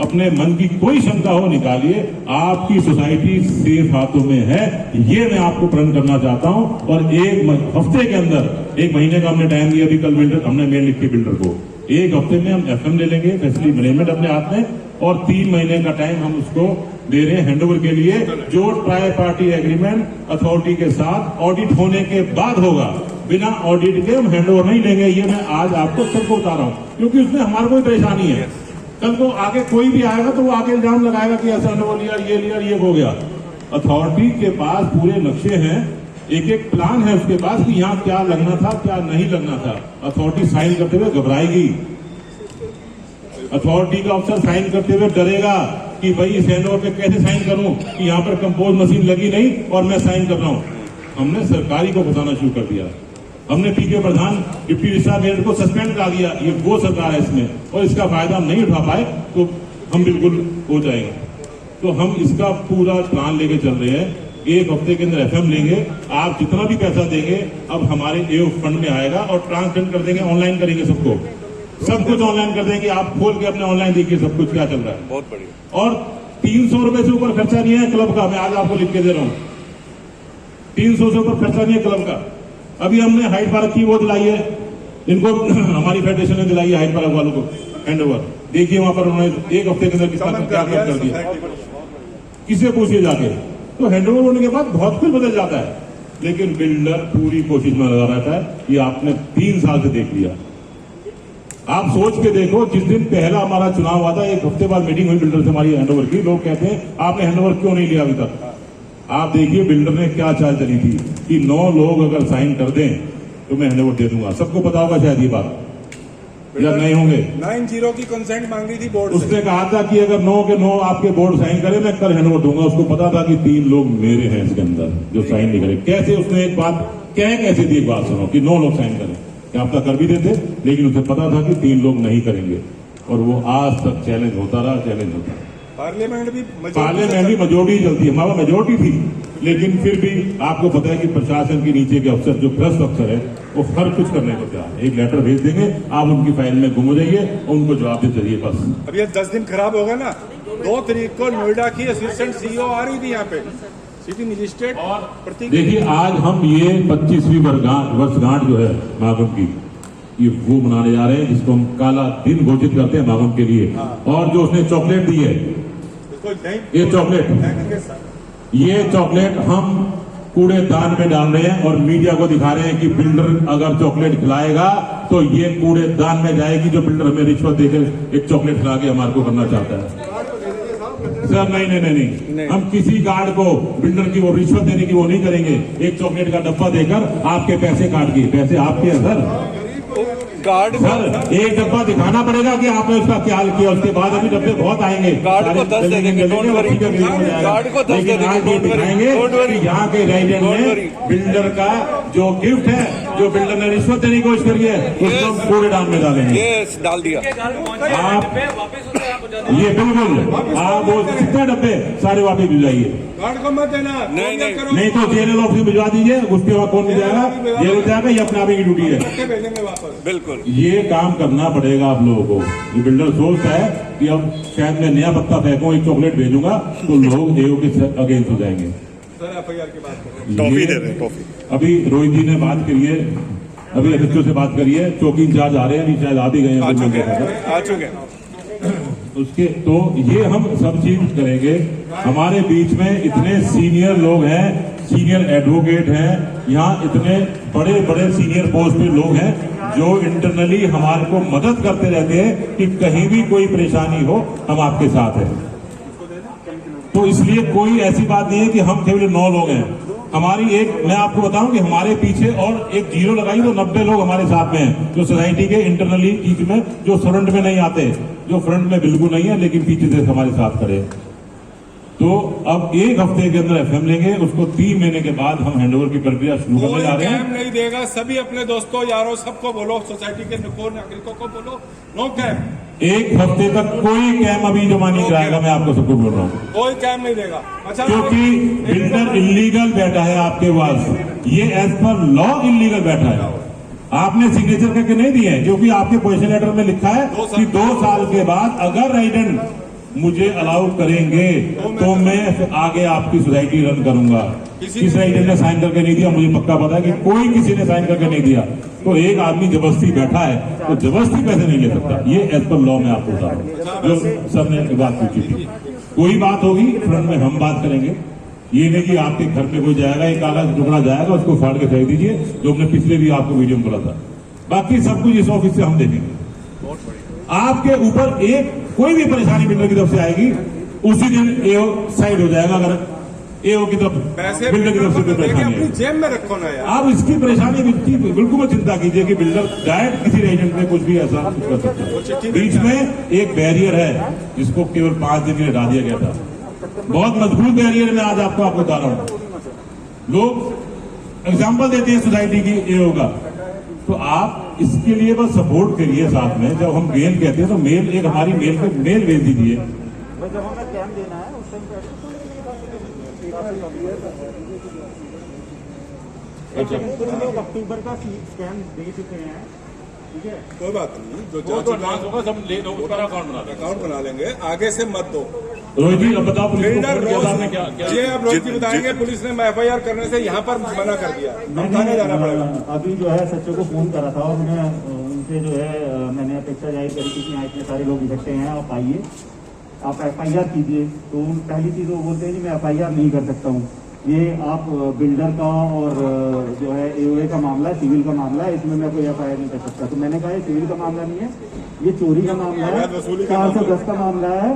अपने मन की कोई शंका हो निकालिए। आपकी सोसाइटी सेफ हाथों में है, ये मैं आपको प्रण करना चाहता हूं। और एक हफ्ते के अंदर, 1 महीने का हमने टाइम दिया, अभी कल बिल्डर हमने मेल लिख के बिल्डर को 1 हफ्ते में हम FM ले लेंगे, फैसिलिटी मैनेजमेंट अपने हाथ में, और 3 महीने का टाइम हम उसको दे रहे हैं हैंडओवर के लिए, जो ट्राई पार्टी एग्रीमेंट अथॉरिटी के साथ ऑडिट होने के बाद होगा। बिना ऑडिट के हम हैंडओवर नहीं लेंगे, ये मैं आज आपको सबको बता रहा हूं, क्योंकि उसमें हमारा कोई परेशानी है। कल को आगे कोई भी आएगा तो वो आगे इल्जाम लगाएगा कि ऐसा हैंडओवर लिया, ये हो गया। अथॉरिटी के पास पूरे नक्शे हैं, एक प्लान है उसके पास कि यहाँ क्या लगना था, क्या नहीं लगना था। अथॉरिटी साइन करते हुए घबराएगी, अथॉरिटी का अफसर साइन करते हुए डरेगा कि भाई इस हैंडओवर पे कैसे साइन करूं कि यहाँ पर कंपोज मशीन लगी नहीं और मैं साइन कर रहा हूं। हमने सरकारी को बताना शुरू कर दिया, हमने पीके प्रधान डिप्टी रजिस्ट्रार मेयर को सस्पेंड करा दिया। ये वो सरकार है इसमें, और इसका फायदा हम नहीं उठा पाए तो हम बिल्कुल हो जाएंगे। तो हम इसका पूरा प्लान लेके चल रहे हैं। 1 हफ्ते के अंदर FM लेंगे, आप जितना भी पैसा देंगे अब हमारे AO फंड में आएगा, और ट्रांसफर कर देंगे, ऑनलाइन करेंगे सबको, सब कुछ ऑनलाइन कर देंगे। आप खोल के अपने ऑनलाइन देखिए सब कुछ क्या चल रहा है। बहुत बढ़िया। और 300 रुपए से ऊपर खर्चा नहीं है क्लब का, मैं आज आपको लिख के दे रहा हूँ। 300 से ऊपर खर्चा नहीं है क्लब का। अभी हमने हाइट पार्क की वो दिलाई है इनको, हमारी फेडरेशन ने दिलाई है हाइट पार्क वालों को हैंडओवर। देखिए वहां पर उन्होंने 1 हफ्ते के अंदर कितना क्या कर दिया, किसे पूछिए जाके। तो हैंडओवर होने के बाद बहुत कुछ बदल जाता है, लेकिन बिल्डर पूरी कोशिश में लगा रहता है। ये आपने 3 साल से देख लिया। आप सोच के देखो, जिस दिन पहला हमारा चुनाव हुआ था, 1 हफ्ते बाद मीटिंग हुई बिल्डर से हमारी हैंडओवर की, लोग कहते हैं आपने हैंडओवर क्यों नहीं लिया अभी तक। आप देखिए बिल्डर ने क्या चाल चली थी कि 9 लोग अगर साइन कर दें तो मैं हैंडओवर दे दूंगा। सबको पता होगा शायद ये बात, या नहीं होंगे। 9-0 की कंसेंट मांगी थी बोर्ड से। उसने कहा था कि अगर 9 के 9 आपके बोर्ड साइन करे मैं कल हैंडओवर दूंगा। उसको पता था कि 3 लोग मेरे हैं इसके अंदर जो साइन नहीं करे। कैसे उसने एक बात कैसे दी, एक बात सुनो, कि 9 लोग साइन करें, क्या आप कर भी देते, लेकिन उसे पता था कि 3 लोग नहीं करेंगे, और वो आज तक चैलेंज होता रहा। पार्लियामेंट भी मेजोरिटी चलती है, हमारा मेजोरिटी थी, लेकिन फिर भी आपको पता है कि प्रशासन के नीचे के अफसर जो भ्रष्ट अफसर है वो हर कुछ करने को तैयार है। एक लेटर भेज देंगे, आप उनकी फाइल में गुम हो जाइए और उनको जवाब देते रहिए बस। अब ये 10 दिन खराब होगा ना। 2 तारीख को नोएडा की असिस्टेंट CEO आ रही थी यहाँ पे, सिटी मजिस्ट्रेट। और देखिए आज हम ये 25वीं वर्षगांठ जो है महाकुंभ की, ये वो मनाने जा रहे हैं जिसको हम काला दिन घोषित करते हैं महाकुंभ के लिए। और जो उसने चॉकलेट दी है, ये चॉकलेट हम कूड़ेदान में डाल रहे हैं और मीडिया को दिखा रहे हैं कि बिल्डर अगर चॉकलेट खिलाएगा तो ये कूड़ेदान में जाएगी, जो बिल्डर हमें रिश्वत देकर एक चॉकलेट खिला के हमारे को करना चाहता है। सर नहीं, हम किसी गार्ड को बिल्डर की वो रिश्वत देने की वो नहीं करेंगे। एक चॉकलेट का डब्बा देकर आपके पैसे काट के, पैसे आपके हैं सर। गार्ड सर एक डब्बा दिखाना पड़ेगा कि आपने उसका क्या हाल किया, उसके बाद अभी डब्बे बहुत आएंगे। गार्ड को 10 दे देंगे, डोंट वरी। गार्ड को 10 दे देंगे, दिखाएंगे कि यहाँ के रेजिडेंट ने बिल्डर का जो गिफ्ट है, जो बिल्डर ने रिश्वत देने की कोशिश करी है, उसको हम कूड़ेदान में डालेंगे। ये डाल दिया आप ये बिल्कुल आप वो कितने डब्बे सारे वापस भिजवाइए। गार्ड को मत देना, नहीं तो जेल ऑफिस भिजवा दीजिए, उसके बाद कौन मिल जाएगा, जेल हो जाएगा, ये अपने आप की ड्यूटी है। भेजेंगे वापस। बिल्कुल ये काम करना पड़ेगा आप लोगों को। जो बिल्डर सोचता है कि अब शायद मैं नया पत्ता फेंकूं, एक चॉकलेट भेजूंगा तो लोग एओ के अगेंस्ट हो जाएंगे। सर FIR की बात करें, टॉफी दे रहे हैं, टॉफी। अभी रोहित जी ने बात करी है, अभी SHO से बात करी है, चौकी इंचार्ज आ रहे हैं, नहीं शायद आ भी गए हैं, आ चुके उसके। तो ये हम सब चीज करेंगे। हमारे बीच में इतने सीनियर लोग हैं, सीनियर एडवोकेट हैं, यहाँ इतने बड़े बड़े सीनियर पोस्ट पे लोग हैं जो इंटरनली हमारे को मदद करते रहते हैं कि कहीं भी कोई परेशानी हो हम आपके साथ हैं। तो इसलिए कोई ऐसी बात नहीं है कि हम केवल 9 लोग हैं। हमारी मैं आपको बताऊं कि हमारे पीछे और एक जीरो लगाई तो 90 लोग हमारे साथ में हैं, जो सोसाइटी के इंटरनली चीज में, जो फ्रंट में नहीं आते, जो फ्रंट में बिल्कुल नहीं है लेकिन पीछे से हमारे साथ खड़े हैं। तो अब 1 हफ्ते के अंदर एफएम लेंगे, उसको 3 महीने के बाद हम हैंडओवर की प्रक्रिया शुरू करने जा रहे हैं। कैम नहीं देगा, सभी अपने दोस्तों यारों सबको बोलो, सोसाइटी के नागरिकों को बोलो, नो कैम। 1 हफ्ते तक कोई कैम अभी जमा नहीं कराएगा, मैं आपको सबको बोल रहा हूँ, कोई कैम नहीं देगा। अच्छा, क्योंकि बिल्डर इलीगल बैठा है आपके पास, ये एज पर लॉ इलीगल बैठा है। आपने सिग्नेचर करके नहीं दिए हैं, क्योंकि आपके पोजीशन लेटर में लिखा है कि 2 साल के बाद अगर रेजिडेंट मुझे अलाउ करेंगे तो मैं आगे आपकी सोसाइटी रन करूंगा। किस रेजिडेंट ने साइन करके नहीं दिया, मुझे पक्का पता है कि कोई किसी ने साइन करके नहीं दिया। तो एक आदमी जबरदस्ती बैठा है तो जबरदस्ती पैसे नहीं ले सकता, ये एज पर लॉ में आपको बता रहा हूँ। जो सर ने बात पूछी थी, कोई बात होगी फ्रंट में हम बात करेंगे। ये नहीं कि आपके घर पे कोई जाएगा, एक काला टुकड़ा जाएगा, उसको फाड़ के फेंक दीजिए, जो हमने पिछले भी आपको वीडियो में बोला था। बाकी सब कुछ इस ऑफिस से हम देखेंगे। आपके ऊपर एक कोई भी परेशानी बिल्डर की तरफ से आएगी, उसी दिन एओ साइड हो जाएगा। अगर एओ की तरफ पैसे बिल्डर की तरफ से कोई परेशानी अपनी है, जेब में रखो ना यार। आप इसकी परेशानी बिल्कुल मत चिंता कीजिए कि बिल्डर डायरेक्ट किसी रेजिडेंट में कुछ भी ऐसा कुछ कर सकता है। बीच में एक बैरियर है जिसको केवल 5 दिन के लिए हटा दिया गया था, बहुत मजबूत बैरियर। मैं आज आपको बता रहा हूं, लोग एग्जाम्पल देते हैं सोसाइटी की एओ का, तो आप इसके लिए बस सपोर्ट करिए। साथ में जब हम मेल कहते हैं तो मेल, एक हमारी मेल पे मेल भेज दीजिए। जब हमें कैम देना है उस टाइम पे अक्टूबर का स्कैम दे चुके हैं, ठीक है, कोई बात नहीं, जो तो एडवांस होगा सब ले दो, उसका अकाउंट बना लेंगे, आगे से मत दो। रोहित जी अब बताओ पुलिस को बिल्डर फोन किया था आपने क्या? ये अब रोहित जी बताएंगे, पुलिस ने एफआईआर करने से यहाँ पर मना कर दिया, थाने जाना पड़ेगा। अभी जो है सचिव को फोन करा था और उनसे जो है मैंने अपेक्षा जाहिर करी थी कि यहाँ इतने सारे लोग इकट्ठे हैं, आप आइए, आप एफआईआर कीजिए। तो पहली चीज वो बोलते हैं कि मैं एफआईआर नहीं कर सकता हूँ, ये आप बिल्डर का और जो है एओए का मामला है, सिविल का मामला है, इसमें मैं कोई एफआईआर नहीं कर सकता। तो मैंने कहा ये सिविल का मामला नहीं है, ये चोरी का मामला है, 410 का मामला है,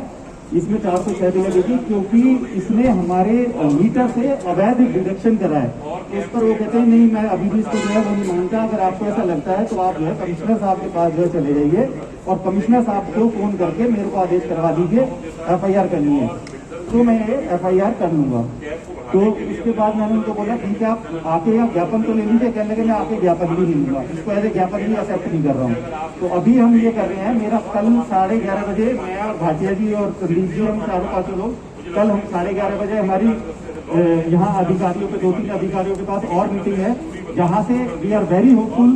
इसमें 406 भी लगेगी, क्योंकि इसने हमारे मीटर से अवैध डिडक्शन करा है। इस पर वो कहते हैं नहीं, मैं अभी भी इसको जो है वो नहीं मानता। अगर आपको ऐसा लगता है तो आप जो है कमिश्नर साहब के पास जो है चले जाइए और कमिश्नर साहब को फोन करके मेरे को आदेश करवा दीजिए, एफआईआर करनी है, तो मैं एफआईआर कर लूंगा। तो उसके बाद मैंने उनको बोला ठीक है, आप आके आप ज्ञापन तो ले लीजिए। कहने लगे मैं आके ज्ञापन भी नहीं लूंगा, इसको एज ए ज्ञापन भी एक्सेप्ट नहीं कर रहा हूँ। तो अभी हम ये कर रहे हैं, मेरा कल 11:30 बजे, मैं और भाटिया जी और संदीप जी, हम 4-5 लोग, कल हम 11:30 बजे हमारी यहाँ अधिकारियों पे 2-3 अधिकारियों के पास और मीटिंग है, जहाँ से वी आर वेरी होपफुल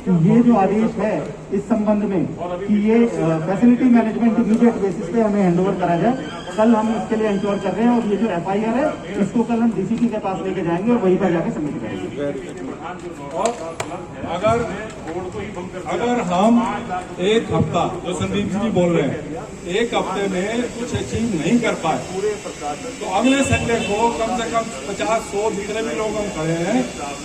कि ये जो आदेश है इस संबंध में कि ये फैसिलिटी मैनेजमेंट इमीडिएट बेसिस पे हमें हैंडओवर करा जाए, कल हम इसके लिए इंश्योर कर रहे हैं। और ये जो एफआईआर है इसको कल हम डीसीपी के पास लेके जाएंगे और वहीं पर जाके सबमिट करेंगे। और अगर हम एक हफ्ता, जो संदीप जी बोल रहे हैं, एक हफ्ते में कुछ अचीव नहीं कर पाए तो अगले संडे को कम से कम 50-100 जितने भी लोग हम खड़े हैं,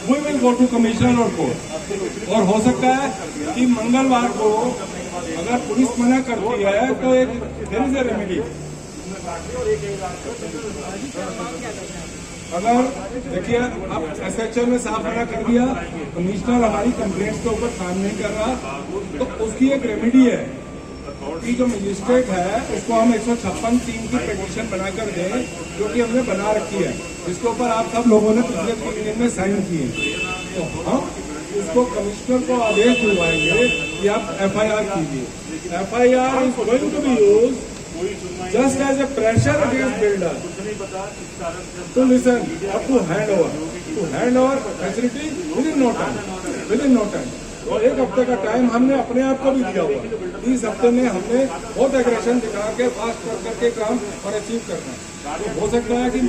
we will go to commissioner और कोर्ट। और हो सकता है कि मंगलवार को अगर पुलिस मना करती है तो एक देयर इज ए रेमेडी। अगर देखिए अब एसएचओ ने साफ मना कर दिया, कमिश्नर हमारी कंप्लेंट्स के ऊपर काम नहीं कर रहा, तो उसकी एक रेमेडी है कि जो मजिस्ट्रेट है उसको हम 156(3) की पिटीशन बनाकर दें, जो कि हमने बना रखी है, जिसके ऊपर आप सब लोगों ने पिछले 3 दिन में साइन किए। तो हम उसको कमिश्नर को आदेश दिलवाएंगे कि आप एफआईआर कीजिए। FIR is going to be used just as a pressure against builder to listen or to hand over facility within no time। और 1 हफ्ते का टाइम हमने अपने आप को भी दिया हुआ। इस हफ्ते में हमने बहुत एग्रेशन दिखा के फास्ट करके काम और अचीव करना है। तो हो सकता है कि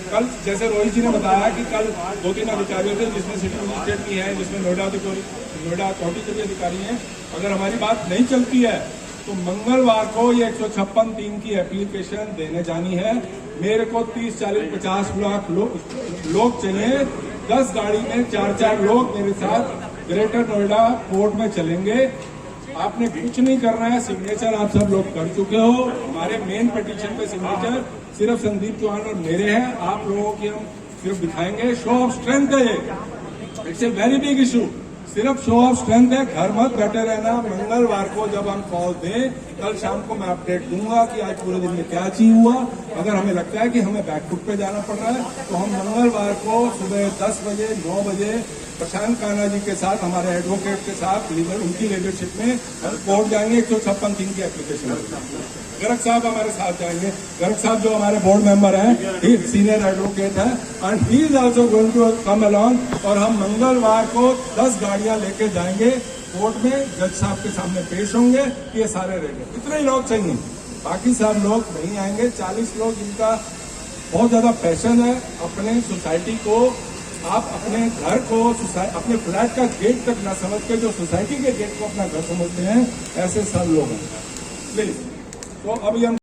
कल, जैसे रोहित जी ने बताया कि कल 2-3 अधिकारियों थे, जिसमें सिटी मजिस्ट्रेट भी है, जिसमें नोएडा अथॉरिटी के भी अधिकारी हैं, अगर हमारी बात नहीं चलती है तो मंगलवार को ये 156(3) की एप्लीकेशन देने जानी है। मेरे को 30, 40, 50 लाख लोग चाहिए। 10 गाड़ी में 4-4 लोग मेरे साथ ग्रेटर नोएडा कोर्ट में चलेंगे। आपने कुछ नहीं करना है, सिग्नेचर आप सब लोग कर चुके हो। हमारे मेन पिटीशन पे सिग्नेचर सिर्फ संदीप चौहान और मेरे हैं। आप लोगों की हम सिर्फ दिखाएंगे, शो ऑफ स्ट्रेंथ है ये, it's a very big issue. सिर्फ शो ऑफ स्ट्रेंथ है, घर मत बैठे रहना। मंगलवार को जब हम कॉल दें, कल शाम को मैं अपडेट दूंगा कि आज पूरे दिन में क्या अचीव हुआ। अगर हमें लगता है कि हमें बैकफुट पे जाना पड़ रहा है तो हम मंगलवार को सुबह 10 बजे 9 बजे प्रशांत कान्हा जी के साथ, हमारे एडवोकेट के साथ, उनकी लीडरशिप में हम कोर्ट जाएंगे। 156 की एप्लीकेशन गर्ग साहब हमारे साथ जाएंगे। गर्ग साहब जो हमारे बोर्ड मेंबर हैं, ही सीनियर एडवोकेट है and he is also going to come along. और हम मंगलवार को 10 गाड़ियां लेके जाएंगे कोर्ट में, जज साहब के सामने पेश होंगे। ये सारे रहेंगे, इतने ही लोग चाहिए, बाकी सब लोग नहीं आएंगे। 40 लोग जिनका बहुत ज्यादा पैशन है अपने सोसाइटी को, आप अपने घर को अपने फ्लैट का गेट तक ना समझ के जो सोसाइटी के गेट को अपना घर समझते हैं, ऐसे सब लोग हैं। प्लीज, तो अभी हम